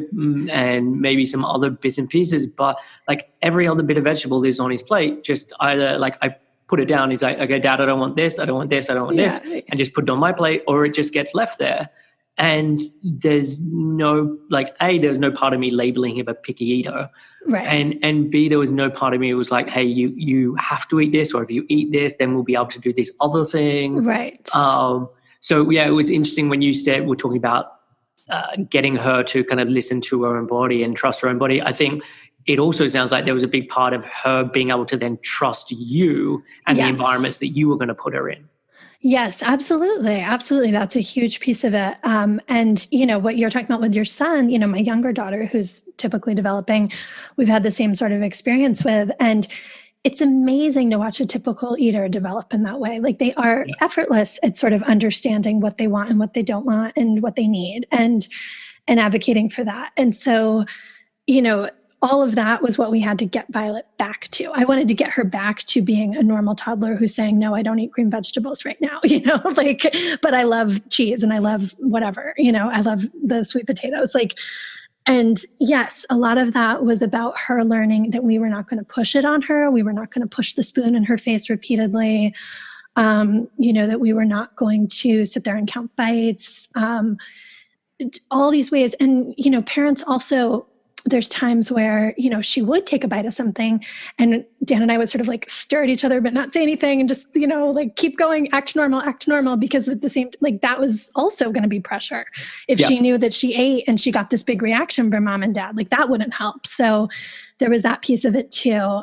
and maybe some other bits and pieces, but like every other bit of vegetable is on his plate. Just either like I put it down, he's like, okay, Dad, I don't want this, I don't want this, I don't want this, and just put it on my plate, or it just gets left there. And there's no, like, A, there's no part of me labeling him a picky eater. Right. And B, there was no part of me who was like, hey, you have to eat this, or if you eat this, then we'll be able to do this other thing. Right. So, yeah, it was interesting when you said, we're talking about getting her to kind of listen to her own body and trust her own body. I think it also sounds like there was a big part of her being able to then trust you and the environments that you were going to put her in. Yes, absolutely. Absolutely. That's a huge piece of it. And, you know, what you're talking about with your son, you know, my younger daughter, who's typically developing, we've had the same sort of experience with. And it's amazing to watch a typical eater develop in that way. Like, they are effortless at sort of understanding what they want and what they don't want and what they need, and advocating for that. And so, you know, all of that was what we had to get Violet back to. I wanted to get her back to being a normal toddler who's saying, no, I don't eat green vegetables right now, you know, like, but I love cheese and I love whatever, you know, I love the sweet potatoes. Like, and yes, a lot of that was about her learning that we were not going to push it on her. We were not going to push the spoon in her face repeatedly. You know, that we were not going to sit there and count bites, all these ways. And, you know, parents also, there's times where, you know, she would take a bite of something and Dan and I would sort of like stare at each other, but not say anything and just, you know, like keep going, act normal, because at the same, like, that was also going to be pressure. If she knew that she ate and she got this big reaction from mom and dad, like, that wouldn't help. So there was that piece of it too.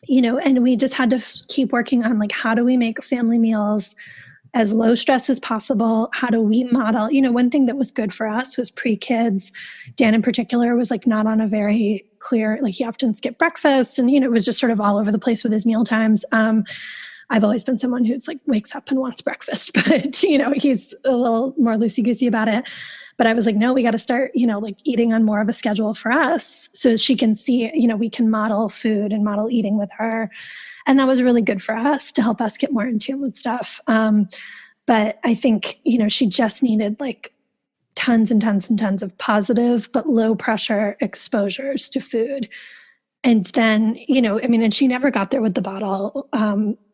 You know, and we just had to keep working on, like, how do we make family meals as low stress as possible? How do we model? You know, one thing that was good for us was pre-kids. Dan in particular was like not on a very clear, like, he often skipped breakfast, and, you know, it was just sort of all over the place with his meal times. I've always been someone who's like wakes up and wants breakfast, but, you know, he's a little more loosey-goosey about it. But I was like, no, we got to start, you know, like eating on more of a schedule for us so she can see, you know, we can model food and model eating with her. And that was really good for us to help us get more in tune with stuff. But I think, you know, she just needed like tons and tons and tons of positive but low pressure exposures to food. And then, you know, I mean, and she never got there with the bottle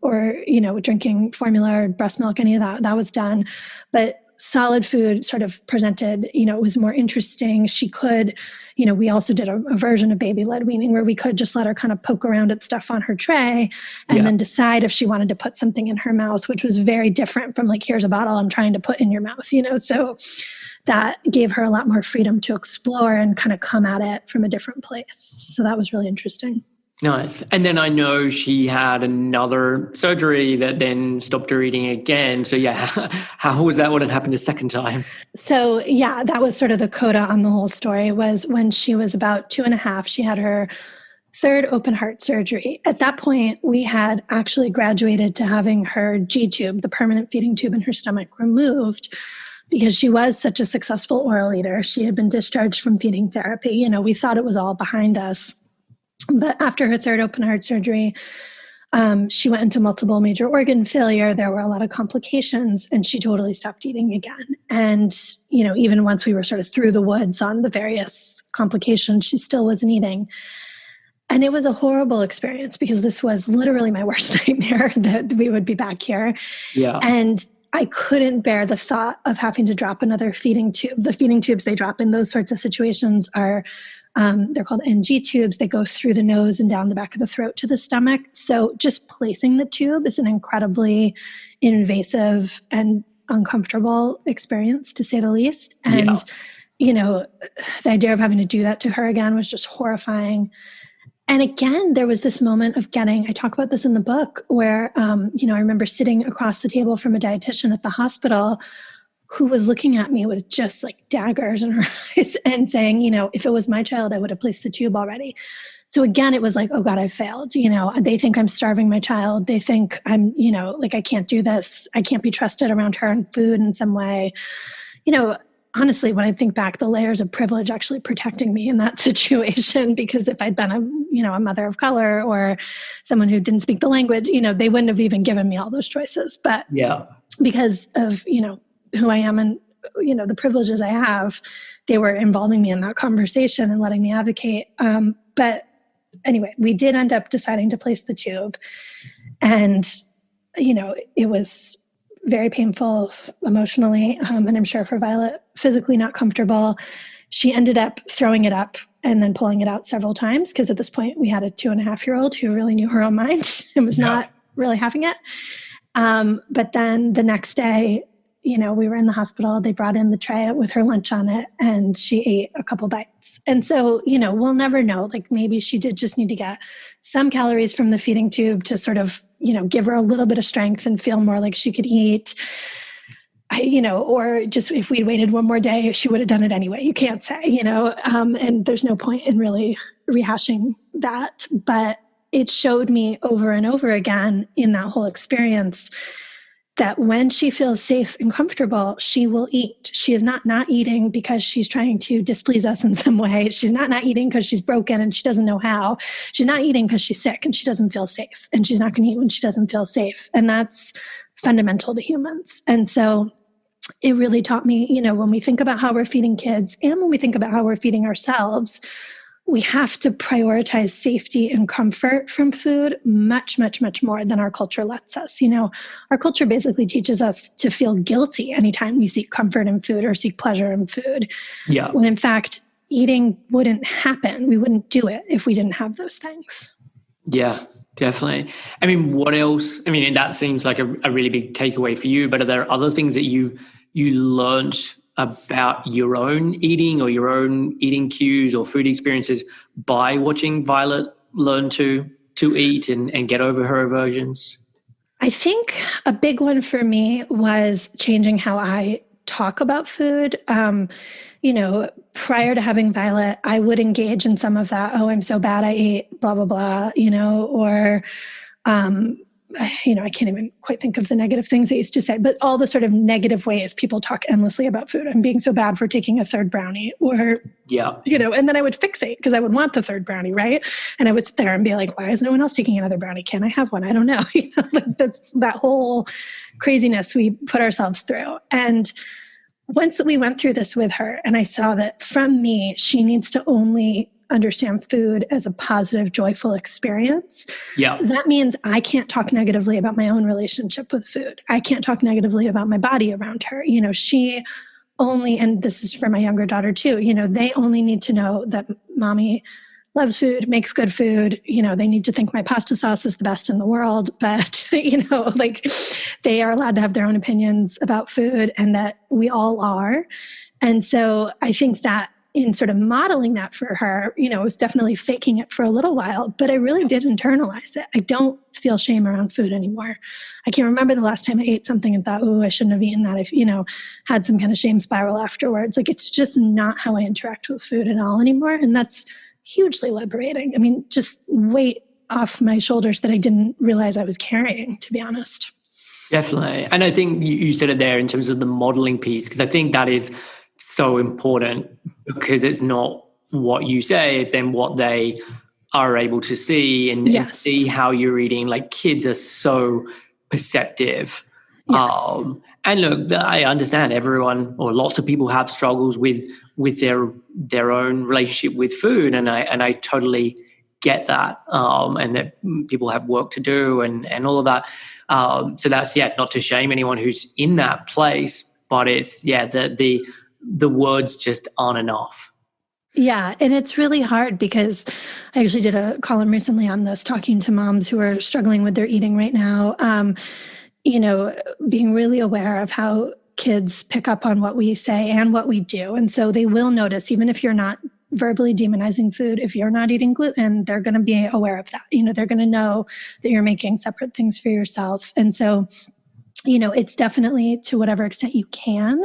or, you know, drinking formula or breast milk, any of that. That was done. But solid food sort of presented, you know, it was more interesting. She could, you know, we also did a version of baby-led weaning where we could just let her kind of poke around at stuff on her tray and then decide if she wanted to put something in her mouth, which was very different from like, here's a bottle I'm trying to put in your mouth, you know? So that gave her a lot more freedom to explore and kind of come at it from a different place. So that was really interesting. Nice. And then I know she had another surgery that then stopped her eating again. So yeah, how was that when it happened a second time? So yeah, that was sort of the coda on the whole story. Was when she was about 2.5, she had her third open heart surgery. At that point, we had actually graduated to having her G-tube, the permanent feeding tube in her stomach, removed because she was such a successful oral eater. She had been discharged from feeding therapy. You know, we thought it was all behind us. But after her third open heart surgery, she went into multiple major organ failure. There were a lot of complications, and she totally stopped eating again. And, you know, even once we were sort of through the woods on the various complications, she still wasn't eating. And it was a horrible experience because this was literally my worst nightmare that we would be back here. Yeah. And I couldn't bear the thought of having to drop another feeding tube. The feeding tubes they drop in those sorts of situations are they're called NG tubes. They go through the nose and down the back of the throat to the stomach. So just placing the tube is an incredibly invasive and uncomfortable experience, to say the least. And, you know, the idea of having to do that to her again was just horrifying. And again, there was this moment of I talk about this in the book, where, you know, I remember sitting across the table from a dietitian at the hospital who was looking at me with just like daggers in her eyes and saying, you know, if it was my child, I would have placed the tube already. So again, it was like, oh God, I failed. You know, they think I'm starving my child. They think I'm, you know, like I can't do this. I can't be trusted around her and food in some way. You know, honestly, when I think back, the layers of privilege actually protecting me in that situation, because if I'd been a mother of color or someone who didn't speak the language, you know, they wouldn't have even given me all those choices. But because of, you know, who I am and, you know, the privileges I have, they were involving me in that conversation and letting me advocate. But anyway, we did end up deciding to place the tube, and, you know, it was very painful emotionally. And I'm sure for Violet, physically not comfortable. She ended up throwing it up and then pulling it out several times, because at this point we had a 2.5-year-old who really knew her own mind and was not really having it. But then the next day, you know, we were in the hospital, they brought in the tray with her lunch on it, and she ate a couple bites. And so, you know, we'll never know, like maybe she did just need to get some calories from the feeding tube to sort of, you know, give her a little bit of strength and feel more like she could eat. Or just if we'd waited one more day, she would have done it anyway. You can't say, you know, and there's no point in really rehashing that. But it showed me over and over again in that whole experience that when she feels safe and comfortable, she will eat. She is not eating because she's trying to displease us in some way. She's not eating because she's broken and she doesn't know how. She's not eating because she's sick and she doesn't feel safe. And she's not going to eat when she doesn't feel safe. And that's fundamental to humans. And so it really taught me, you know, when we think about how we're feeding kids and when we think about how we're feeding ourselves, we have to prioritize safety and comfort from food much, much, much more than our culture lets us. You know, our culture basically teaches us to feel guilty anytime we seek comfort in food or seek pleasure in food. Yeah. When in fact, eating wouldn't happen. We wouldn't do it if we didn't have those things. Yeah, definitely. I mean, what else? I mean, and that seems like a really big takeaway for you, but are there other things that you learned about your own eating or your own eating cues or food experiences by watching Violet learn to eat and get over her aversions? I think a big one for me was changing how I talk about food. You know, prior to having Violet, I would engage in some of that, oh, I'm so bad, I ate blah, blah, blah, you know, or, you know, I can't even quite think of the negative things I used to say, but all the sort of negative ways people talk endlessly about food. I'm being so bad for taking a third brownie, or, you know, and then I would fixate because I would want the third brownie, right? And I would sit there and be like, why is no one else taking another brownie? Can I have one? I don't know. You know, like that's that whole craziness we put ourselves through. And once we went through this with her and I saw that from me, she needs to only understand food as a positive, joyful experience. Yeah. That means I can't talk negatively about my own relationship with food. I can't talk negatively about my body around her. You know, she only, and this is for my younger daughter too, you know, they only need to know that mommy loves food, makes good food. You know, they need to think my pasta sauce is the best in the world, but, you know, like they are allowed to have their own opinions about food, and that we all are. And so I think that in sort of modeling that for her, you know, it was definitely faking it for a little while, but I really did internalize it. I don't feel shame around food anymore. I can't remember the last time I ate something and thought, oh, I shouldn't have eaten that. I've, you know, had some kind of shame spiral afterwards. Like, it's just not how I interact with food at all anymore. And that's hugely liberating. I mean, just weight off my shoulders that I didn't realize I was carrying, to be honest. Definitely. And I think you said it there in terms of the modeling piece, because I think that is so important, because it's not what you say, it's then what they are able to see and see how you're eating. Like, kids are so perceptive. Yes. And look, I understand everyone or lots of people have struggles with their own relationship with food, and I totally get that, and that people have work to do and all of that. So that's not to shame anyone who's in that place, but it's the words just aren't enough. Yeah. And it's really hard because I actually did a column recently on this, talking to moms who are struggling with their eating right now. You know, being really aware of how kids pick up on what we say and what we do. And so they will notice, even if you're not verbally demonizing food, if you're not eating gluten, they're going to be aware of that. You know, they're going to know that you're making separate things for yourself. And so it's definitely, to whatever extent you can,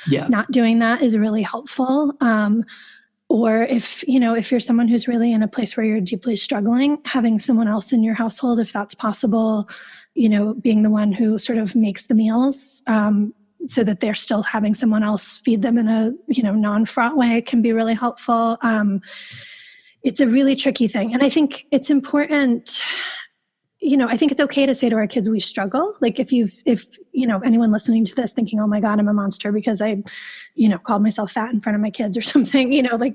Yeah. not doing that is really helpful. Or if you're someone who's really in a place where you're deeply struggling, having someone else in your household, if that's possible, being the one who sort of makes the meals, so that they're still having someone else feed them in a, non-fraught way, can be really helpful. It's a really tricky thing. And I think it's important, I think it's okay to say to our kids, we struggle. Like if anyone listening to this thinking, oh my God, I'm a monster because I, called myself fat in front of my kids or something, I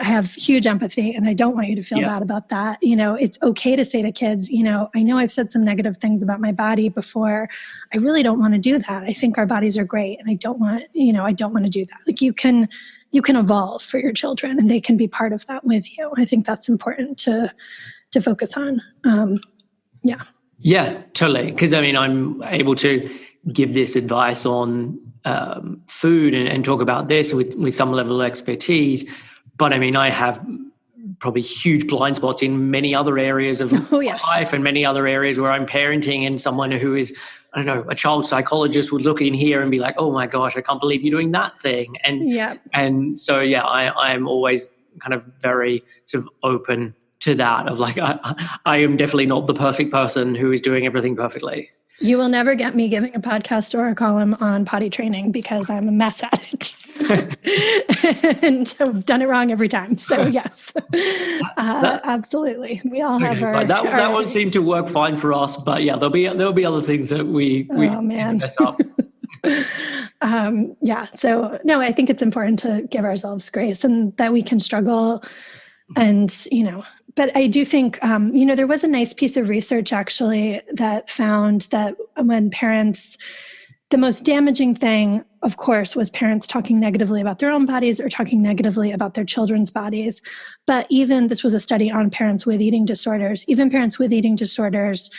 have huge empathy and I don't want you to feel bad about that. It's okay to say to kids, I know I've said some negative things about my body before. I really don't want to do that. I think our bodies are great. And I don't want to do that. Like you can evolve for your children and they can be part of that with you. I think that's important to focus on. Yeah, totally. Because I'm able to give this advice on food and talk about this with some level of expertise. But I have probably huge blind spots in many other areas of life and many other areas where I'm parenting, and someone who is, I don't know, a child psychologist would look in here and be like, oh my gosh, I can't believe you're doing that thing. And so, I'm always kind of very sort of open to that of like, I am definitely not the perfect person who is doing everything perfectly. You will never get me giving a podcast or a column on potty training because I'm a mess at it. And I've done it wrong every time. So yes, absolutely. We all have our... That one seemed to work fine for us, but yeah, there'll be other things that we mess up. So no, I think it's important to give ourselves grace and that we can struggle. And, but I do think, there was a nice piece of research actually that found that when parents, the most damaging thing, of course, was parents talking negatively about their own bodies or talking negatively about their children's bodies. But even this was a study on parents with eating disorders, even parents with eating disorders,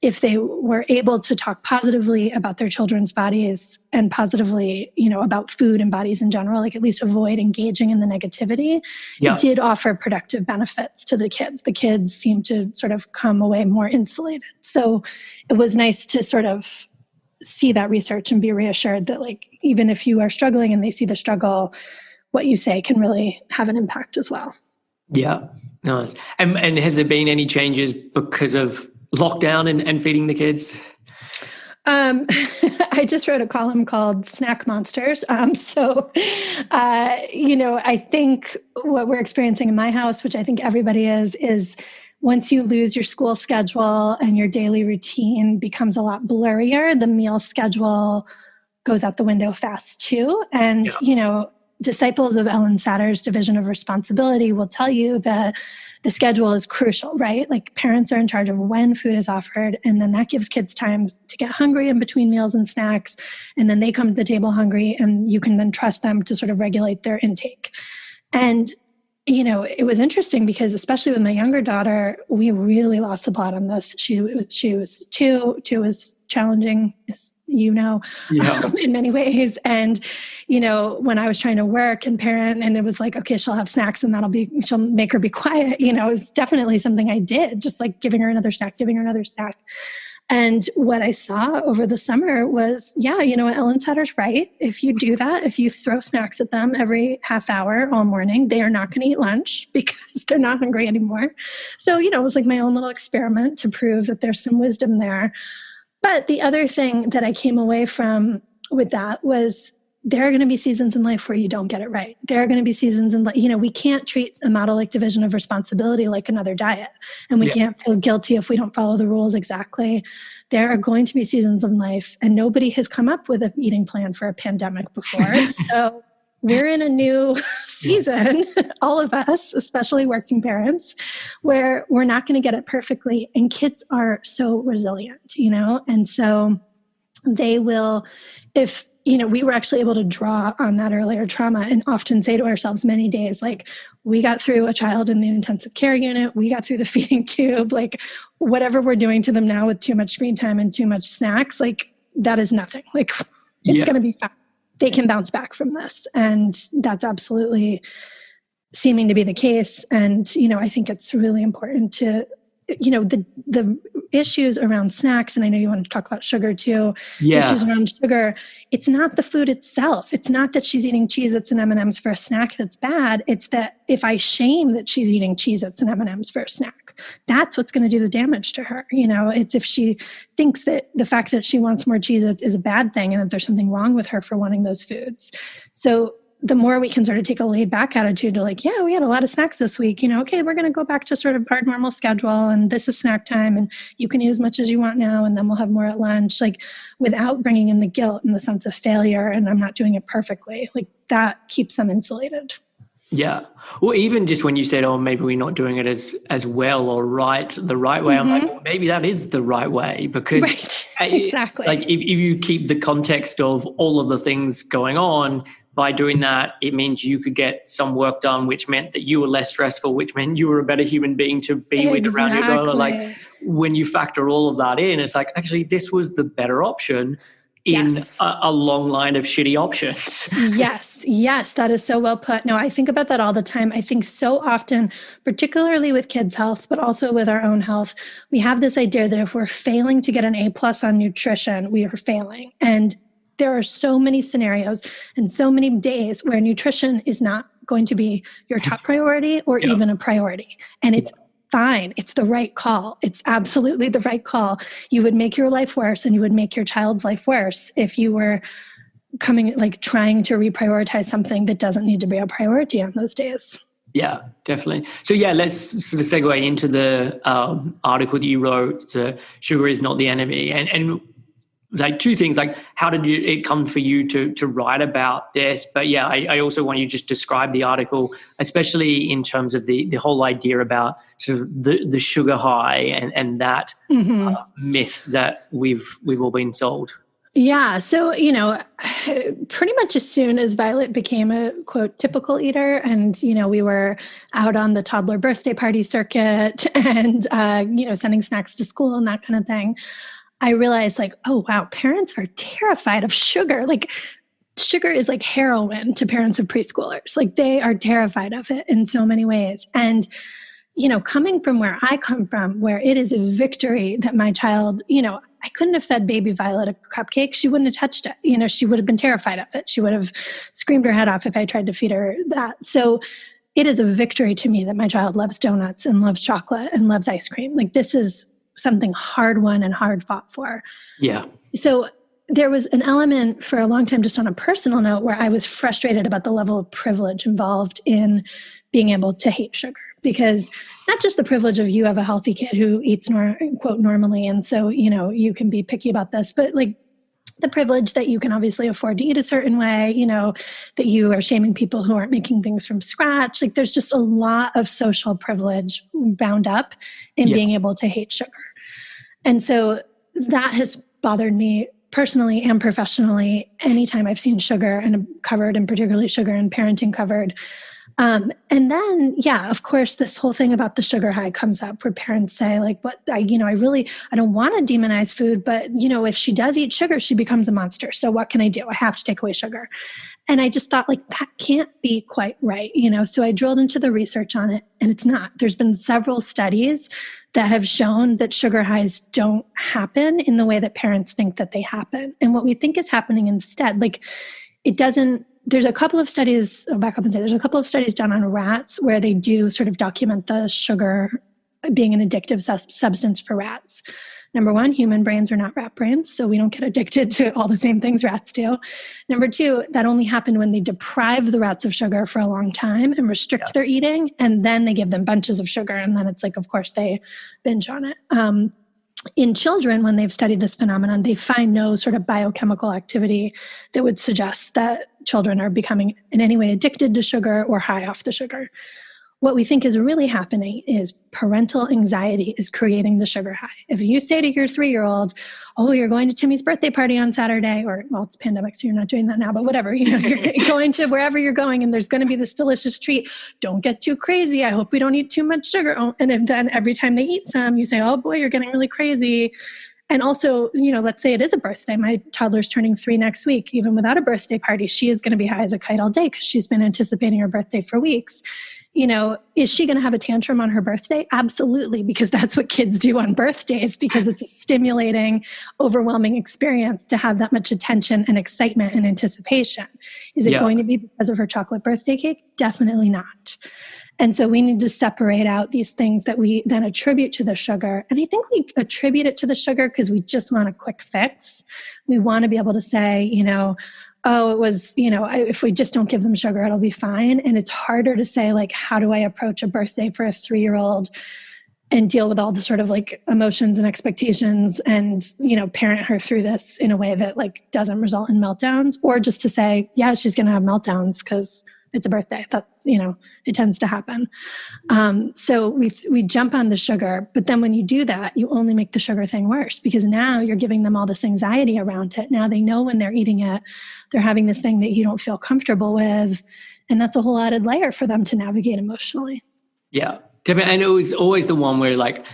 if they were able to talk positively about their children's bodies and positively, about food and bodies in general, like at least avoid engaging in the negativity, it did offer productive benefits to the kids. The kids seemed to sort of come away more insulated. So it was nice to sort of see that research and be reassured that like, even if you are struggling and they see the struggle, what you say can really have an impact as well. Yeah. No. And has there been any changes because of lockdown and feeding the kids? I just wrote a column called Snack Monsters. I think what we're experiencing in my house, which I think everybody is once you lose your school schedule and your daily routine becomes a lot blurrier, the meal schedule goes out the window fast too. And, disciples of Ellen Satter's division of responsibility will tell you that the schedule is crucial, right? Like parents are in charge of when food is offered, and then that gives kids time to get hungry in between meals and snacks. And then they come to the table hungry, and you can then trust them to sort of regulate their intake. And, it was interesting because especially with my younger daughter, we really lost the plot on this. She was two was challenging, in many ways. And, when I was trying to work and parent, and it was like, okay, she'll have snacks and she'll make her be quiet. It was definitely something I did, just like giving her another snack. And what I saw over the summer was, Ellen Satter's right. If you do that, if you throw snacks at them every half hour all morning, they are not going to eat lunch because they're not hungry anymore. So, it was like my own little experiment to prove that there's some wisdom there. But the other thing that I came away from with that was there are going to be seasons in life where you don't get it right. There are going to be seasons in life, we can't treat a model-like division of responsibility like another diet. And we can't feel guilty if we don't follow the rules exactly. There are going to be seasons in life, and nobody has come up with an eating plan for a pandemic before. So we're in a new season, all of us, especially working parents, where we're not going to get it perfectly. And kids are so resilient, and so they will, if, we were actually able to draw on that earlier trauma and often say to ourselves many days, like, we got through a child in the intensive care unit, we got through the feeding tube, like whatever we're doing to them now with too much screen time and too much snacks, like that is nothing. Like it's going to be fine. They can bounce back from this. And that's absolutely seeming to be the case. And, I think it's really important to the issues around snacks, and I know you wanted to talk about sugar too, Yeah. issues around sugar, it's not the food itself. It's not that she's eating Cheez-Its and M&Ms for a snack that's bad. It's that if I shame that she's eating Cheez-Its and M&Ms for a snack, that's what's going to do the damage to her. It's if she thinks that the fact that she wants more Cheez-Its is a bad thing and that there's something wrong with her for wanting those foods. So the more we can sort of take a laid back attitude to like, yeah, we had a lot of snacks this week, okay, we're going to go back to sort of our normal schedule and this is snack time and you can eat as much as you want now and then we'll have more at lunch, like without bringing in the guilt and the sense of failure and I'm not doing it perfectly, like that keeps them insulated. Yeah. Well, even just when you said, oh, maybe we're not doing it as well or the right way, I'm like, well, maybe that is the right way because exactly. Like if you keep the context of all of the things going on, by doing that, it means you could get some work done, which meant that you were less stressful, which meant you were a better human being to be with around your daughter. Like when you factor all of that in, it's like, actually, this was the better option in a long line of shitty options. Yes, that is so well put. No, I think about that all the time. I think so often, particularly with kids' health, but also with our own health, we have this idea that if we're failing to get an A+ on nutrition, we are failing. And there are so many scenarios and so many days where nutrition is not going to be your top priority or even a priority. And it's fine. It's the right call. It's absolutely the right call. You would make your life worse and you would make your child's life worse if you were trying to reprioritize something that doesn't need to be a priority on those days. Yeah, definitely. So let's sort of segue into the article that you wrote, Sugar is Not the Enemy. And like two things, like how did it come for you to write about this? But yeah, I also want you to just describe the article, especially in terms of the whole idea about sort of the sugar high and that myth that we've all been sold. Yeah. So, pretty much as soon as Violet became a quote typical eater and, we were out on the toddler birthday party circuit and, sending snacks to school and that kind of thing, I realized like, oh, wow, parents are terrified of sugar. Like sugar is like heroin to parents of preschoolers. Like they are terrified of it in so many ways. And, coming from where I come from, where it is a victory that my child, I couldn't have fed baby Violet a cupcake. She wouldn't have touched it. She would have been terrified of it. She would have screamed her head off if I tried to feed her that. So it is a victory to me that my child loves donuts and loves chocolate and loves ice cream. Like this is something hard won and hard fought for. Yeah. So there was an element for a long time, just on a personal note, where I was frustrated about the level of privilege involved in being able to hate sugar. Because not just the privilege of you have a healthy kid who eats quote normally. And so, you can be picky about this, but like the privilege that you can obviously afford to eat a certain way, that you are shaming people who aren't making things from scratch. Like there's just a lot of social privilege bound up in being able to hate sugar. And so that has bothered me personally and professionally anytime I've seen sugar and covered, and particularly sugar and parenting covered. And then, of course, this whole thing about the sugar high comes up where parents say like, I don't want to demonize food, but if she does eat sugar, she becomes a monster. So what can I do? I have to take away sugar. And I just thought like, that can't be quite right. So I drilled into the research on it and it's not. There's been several studies that have shown that sugar highs don't happen in the way that parents think that they happen. And what we think is happening instead, like it doesn't. There's a couple of studies, I'll back up and say, there's a couple of studies done on rats where they do sort of document the sugar being an addictive substance for rats. Number one, human brains are not rat brains, so we don't get addicted to all the same things rats do. Number two, that only happened when they deprive the rats of sugar for a long time and restrict their eating, and then they give them bunches of sugar, and then it's like, of course, they binge on it. In children, when they've studied this phenomenon, they find no sort of biochemical activity that would suggest that children are becoming in any way addicted to sugar or high off the sugar. What we think is really happening is parental anxiety is creating the sugar high. If you say to your 3-year-old, oh, you're going to Timmy's birthday party on Saturday, or well, it's pandemic, so you're not doing that now, but whatever, you're going to wherever you're going and there's going to be this delicious treat. Don't get too crazy. I hope we don't eat too much sugar. Oh, and then every time they eat some, you say, oh boy, you're getting really crazy. And also, let's say it is a birthday. My toddler's turning 3 next week. Even without a birthday party, she is going to be high as a kite all day because she's been anticipating her birthday for weeks. is she going to have a tantrum on her birthday? Absolutely, because that's what kids do on birthdays, because it's a stimulating, overwhelming experience to have that much attention and excitement and anticipation. Is it going to be because of her chocolate birthday cake? Definitely not. And so we need to separate out these things that we then attribute to the sugar. And I think we attribute it to the sugar because we just want a quick fix. We want to be able to say, oh, it was, if we just don't give them sugar, it'll be fine. And it's harder to say, like, how do I approach a birthday for a 3-year-old and deal with all the sort of like emotions and expectations and, parent her through this in a way that like doesn't result in meltdowns, or just to say, yeah, she's going to have meltdowns because it's a birthday. That's, it tends to happen. So we jump on the sugar, but then when you do that, you only make the sugar thing worse, because now you're giving them all this anxiety around it. Now they know when they're eating it, they're having this thing that you don't feel comfortable with. And that's a whole added layer for them to navigate emotionally. Yeah. And it was always the one where like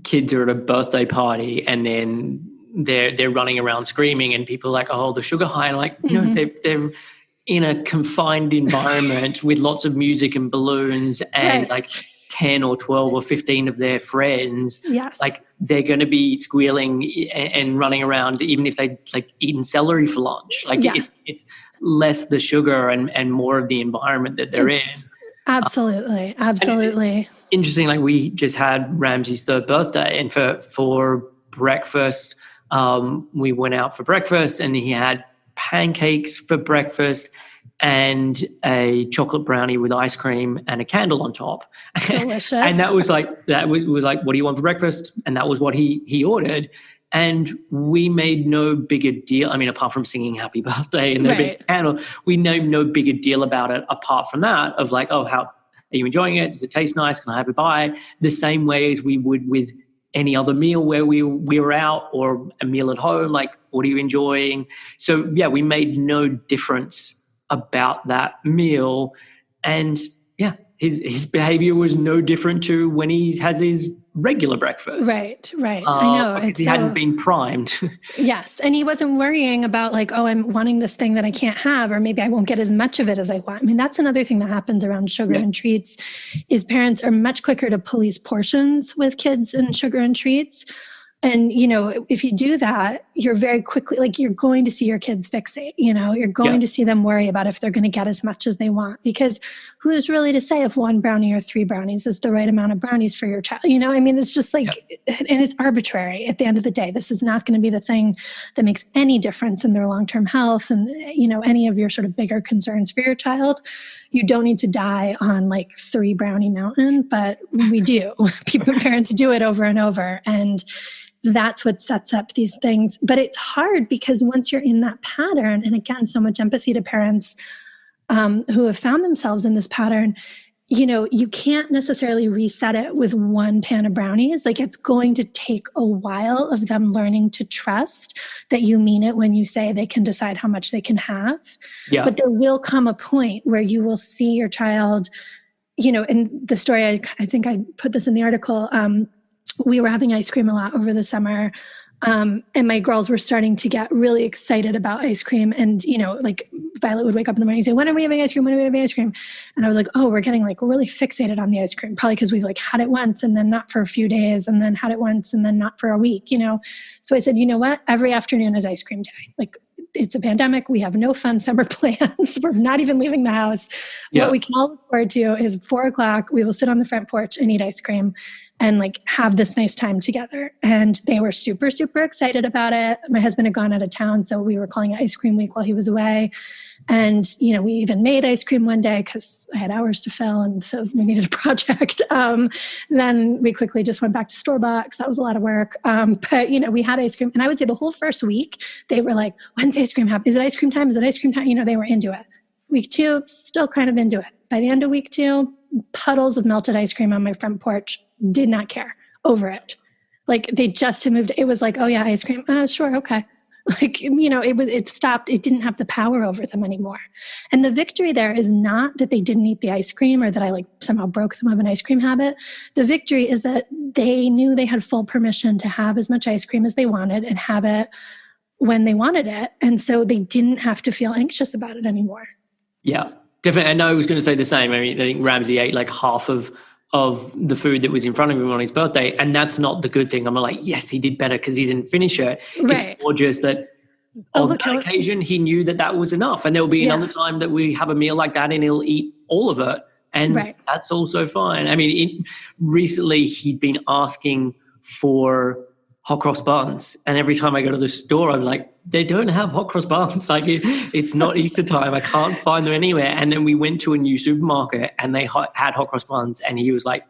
kids are at a birthday party and then they're running around screaming and people are like, oh, the sugar high. And like, they're in a confined environment with lots of music and balloons and like 10 or 12 or 15 of their friends. Yes. Like they're going to be squealing and running around even if they like eaten celery for lunch. Like it's less the sugar and more of the environment that they're in. Absolutely. Interesting. Like we just had Ramsey's 3rd birthday, and for breakfast, we went out for breakfast and he had pancakes for breakfast and a chocolate brownie with ice cream and a candle on top. Delicious. And that was like, what do you want for breakfast? And that was what he ordered. And we made no bigger deal. I mean, apart from singing happy birthday and the big candle, we made no bigger deal about it apart from that of like, oh, how are you enjoying it? Does it taste nice? Can I have a bite? The same way as we would with any other meal where we were out or a meal at home, like, what are you enjoying? So yeah, we made no difference about that meal. And yeah, his behavior was no different to when he has his regular breakfast. Right. I know. Because he hadn't been primed. Yes. And he wasn't worrying about like, oh, I'm wanting this thing that I can't have, or maybe I won't get as much of it as I want. I mean, that's another thing that happens around sugar and treats is parents are much quicker to police portions with kids and sugar and treats. And, if you do that, you're very quickly, like you're going to see your kids fixate, you're going to see them worry about if they're going to get as much as they want, because who's really to say if 1 brownie or 3 brownies is the right amount of brownies for your child? I mean, it's just like, and it's arbitrary at the end of the day. This is not going to be the thing that makes any difference in their long-term health and, any of your sort of bigger concerns for your child. You don't need to die on like 3 brownie mountain, but we do. Parents do it over and over. And that's what sets up these things. But it's hard because once you're in that pattern, and again, so much empathy to parents who have found themselves in this pattern, you can't necessarily reset it with 1 pan of brownies. Like it's going to take a while of them learning to trust that you mean it when you say they can decide how much they can have. Yeah. But there will come a point where you will see your child, in the story, I think I put this in the article, we were having ice cream a lot over the summer. And my girls were starting to get really excited about ice cream. And, like Violet would wake up in the morning and say, when are we having ice cream? When are we having ice cream? And I was like, oh, we're getting like really fixated on the ice cream, probably because we've like had it once and then not for a few days and then had it once and then not for a week, So I said, you know what? Every afternoon is ice cream day. Like it's a pandemic. We have no fun summer plans. We're not even leaving the house. Yeah. What we can all look forward to is 4:00. We will sit on the front porch and eat ice cream and like have this nice time together. And they were super, super excited about it. My husband had gone out of town, so we were calling it ice cream week while he was away. And, we even made ice cream one day because I had hours to fill. And so we needed a project. Then we quickly just went back to store-bought. That was a lot of work. But, we had ice cream. And I would say the whole first week, they were like, when's ice cream happen? Is it ice cream time? Is it ice cream time? They were into it. Week 2, still kind of into it. By the end of week 2, puddles of melted ice cream on my front porch, did not care, over it. Like they just had moved. It was like, oh yeah, ice cream. Sure. Okay. Like, it stopped. It didn't have the power over them anymore. And the victory there is not that they didn't eat the ice cream or that I like somehow broke them of an ice cream habit. The victory is that they knew they had full permission to have as much ice cream as they wanted and have it when they wanted it. And so they didn't have to feel anxious about it anymore. Yeah. Definitely. And I was going to say the same. I mean, I think Ramsey ate like half of the food that was in front of him on his birthday. And that's not the good thing. I'm like, yes, he did better because he didn't finish it. Right. It's more just that on that occasion, he knew that was enough. And there'll be another time that we have a meal like that and he'll eat all of it. And that's also fine. I mean, recently he'd been asking for hot cross buns. And every time I go to the store, I'm like, they don't have hot cross buns. Like it's not Easter time. I can't find them anywhere. And then we went to a new supermarket and they had hot cross buns. And he was like,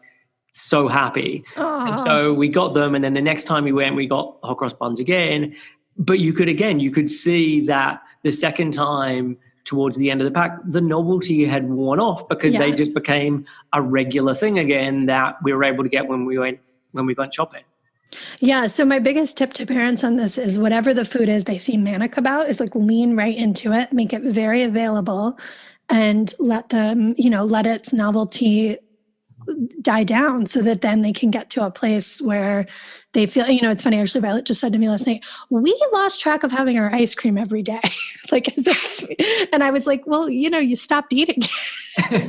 so happy. Aww. And so we got them. And then the next time we went, we got hot cross buns again. But you could see that the second time towards the end of the pack, the novelty had worn off because they just became a regular thing again that we were able to get when we went shopping. Yeah. So my biggest tip to parents on this is whatever the food is they see manic about is like lean right into it, make it very available and let them, let its novelty die down so that then they can get to a place where they feel, it's funny, actually, Violet just said to me last night, we lost track of having our ice cream every day. And I was like, well, you stopped eating.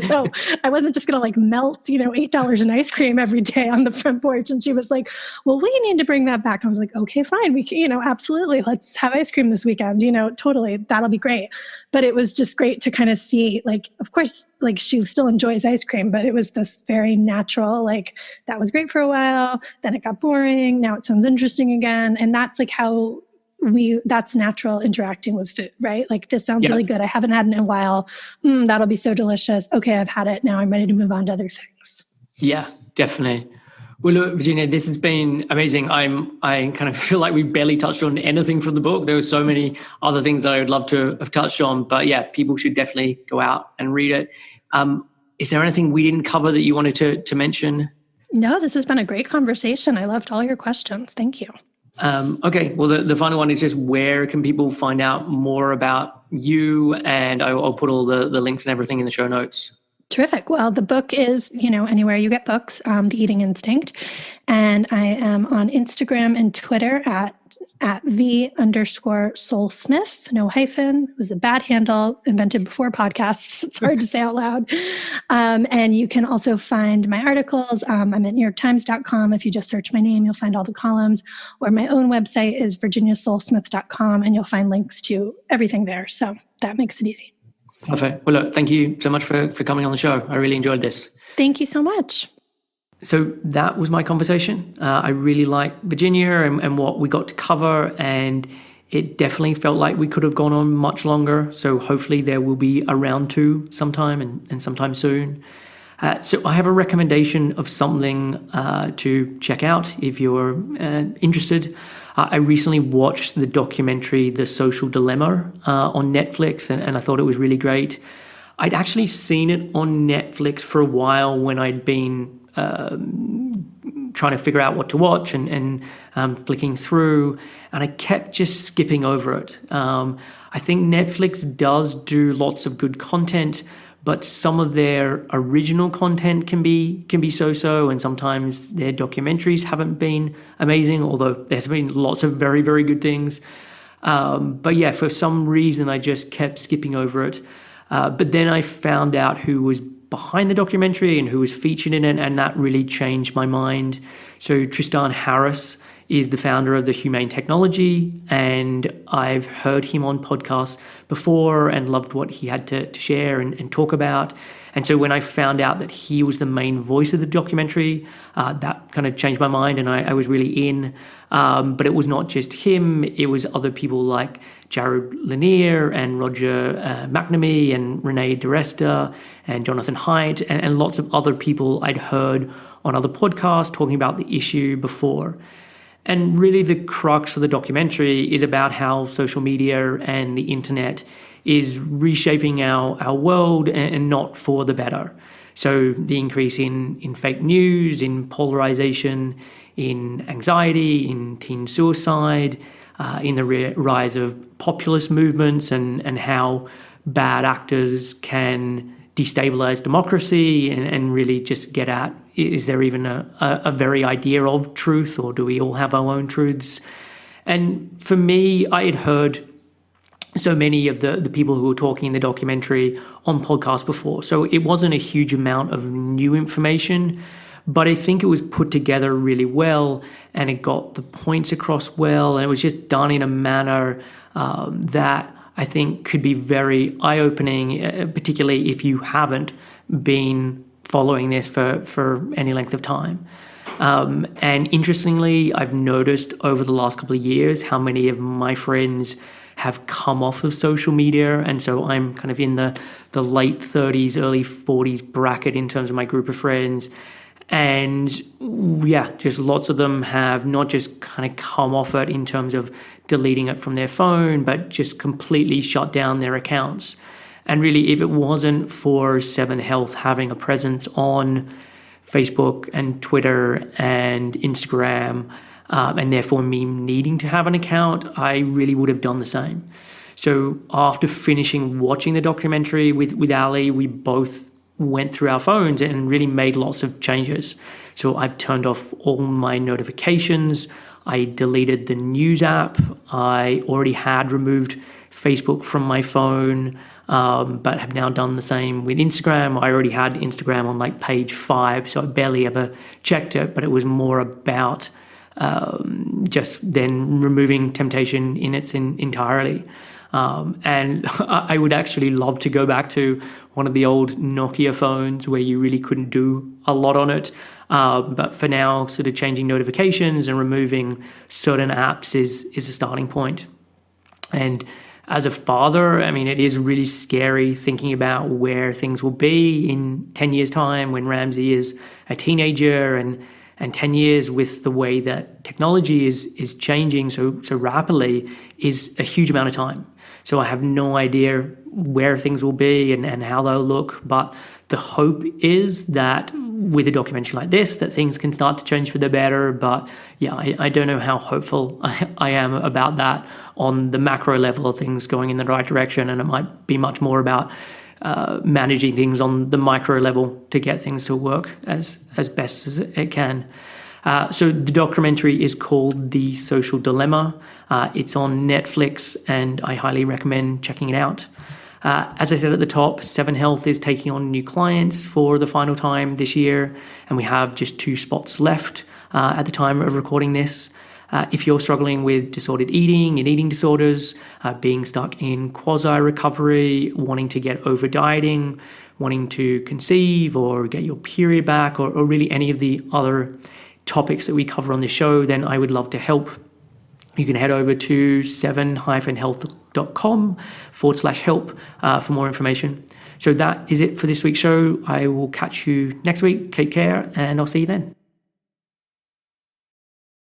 So I wasn't just going to melt, $8 in ice cream every day on the front porch. And she was like, well, we need to bring that back. I was like, okay, fine. We can, absolutely. Let's have ice cream this weekend, totally. That'll be great. But it was just great to kind of see, of course, she still enjoys ice cream, but it was this very natural, that was great for a while. Then it got boring. Now it sounds interesting again. And that's how that's natural interacting with food, right? This sounds really good. I haven't had it in a while. That'll be so delicious. Okay, I've had it. Now I'm ready to move on to other things. Yeah, definitely. Well, look, Virginia, this has been amazing. I kind of feel like we barely touched on anything from the book. There were so many other things that I would love to have touched on, but yeah, people should definitely go out and read it. Is there anything we didn't cover that you wanted to mention? No, this has been a great conversation. I loved all your questions. Thank you. Okay. Well, the final one is just where can people find out more about you? And I'll put all the links and everything in the show notes. Terrific. Well, the book is, anywhere you get books, The Eating Instinct. And I am on Instagram and Twitter at @V_Soulsmith, no hyphen. It was a bad handle invented before podcasts. It's hard to say out loud. And you can also find my articles. I'm at NewYorkTimes.com. If you just search my name, you'll find all the columns. Or my own website is virginiasoulsmith.com, and you'll find links to everything there. So that makes it easy. Perfect. Well, look, thank you so much for coming on the show. I really enjoyed this. Thank you so much. So that was my conversation. I really liked Virginia and what we got to cover, and it definitely felt like we could have gone on much longer. So hopefully there will be a round 2 sometime and sometime soon. So I have a recommendation of something to check out if you're interested. I recently watched the documentary The Social Dilemma on Netflix, and I thought it was really great. I'd actually seen it on Netflix for a while when I'd been trying to figure out what to watch and flicking through, and I kept just skipping over it. I think Netflix does do lots of good content, but some of their original content can be so-so, and sometimes their documentaries haven't been amazing, although there's been lots of very, very good things. But yeah, for some reason, I just kept skipping over it. But then I found out who was behind the documentary and who was featured in it, and that really changed my mind. So Tristan Harris is the founder of the Humane Technology, and I've heard him on podcasts before and loved what he had to share and talk about. And so when I found out that he was the main voice of the documentary, that kind of changed my mind, and I was really in. But it was not just him. It was other people like Jared Lanier and Roger McNamee and Renee DiResta and Jonathan Haidt and lots of other people I'd heard on other podcasts talking about the issue before. And really the crux of the documentary is about how social media and the internet is reshaping our world and not for the better. So the increase in fake news, in polarization, in anxiety, in teen suicide, in the rise of populist movements and how bad actors can destabilize democracy and really just get at, is there even a very idea of truth, or do we all have our own truths? And for me, I had heard so many of the people who were talking in the documentary on podcasts before. So it wasn't a huge amount of new information, but I think it was put together really well, and it got the points across well, and it was just done in a manner that I think could be very eye-opening, particularly if you haven't been following this for any length of time. And interestingly, I've noticed over the last couple of years how many of my friends have come off of social media. And so I'm kind of in the late 30s, early 40s bracket in terms of my group of friends. And yeah, just lots of them have not just kind of come off it in terms of deleting it from their phone, but just completely shut down their accounts. And really, if it wasn't for Seven Health having a presence on Facebook and Twitter and Instagram, and therefore me needing to have an account, I really would have done the same. So after finishing watching the documentary with Ali, we both went through our phones and really made lots of changes. So I've turned off all my notifications. I deleted the news app. I already had removed Facebook from my phone, but have now done the same with Instagram. I already had Instagram on like page 5, so I barely ever checked it, but it was more about just then removing temptation in its entirety. And I would actually love to go back to one of the old Nokia phones where you really couldn't do a lot on it. But for now, sort of changing notifications and removing certain apps is a starting point. And as a father, I mean, it is really scary thinking about where things will be in 10 years' time when Ramsey is a teenager, and 10 years with the way that technology is changing so rapidly is a huge amount of time. So I have no idea where things will be and how they'll look, but the hope is that with a documentary like this, that things can start to change for the better. But yeah, I don't know how hopeful I am about that on the macro level of things going in the right direction, and it might be much more about managing things on the micro level to get things to work as best as it can. So the documentary is called The Social Dilemma. It's on Netflix, and I highly recommend checking it out. As I said at the top, Seven Health is taking on new clients for the final time this year, and we have just 2 spots left at the time of recording this. If you're struggling with disordered eating and eating disorders, being stuck in quasi-recovery, wanting to get over dieting, wanting to conceive or get your period back, or really any of the other topics that we cover on the show, then I would love to help. You can head over to 7-health.com/help for more information. So that is it for this week's show. I will catch you next week. Take care, and I'll see you then.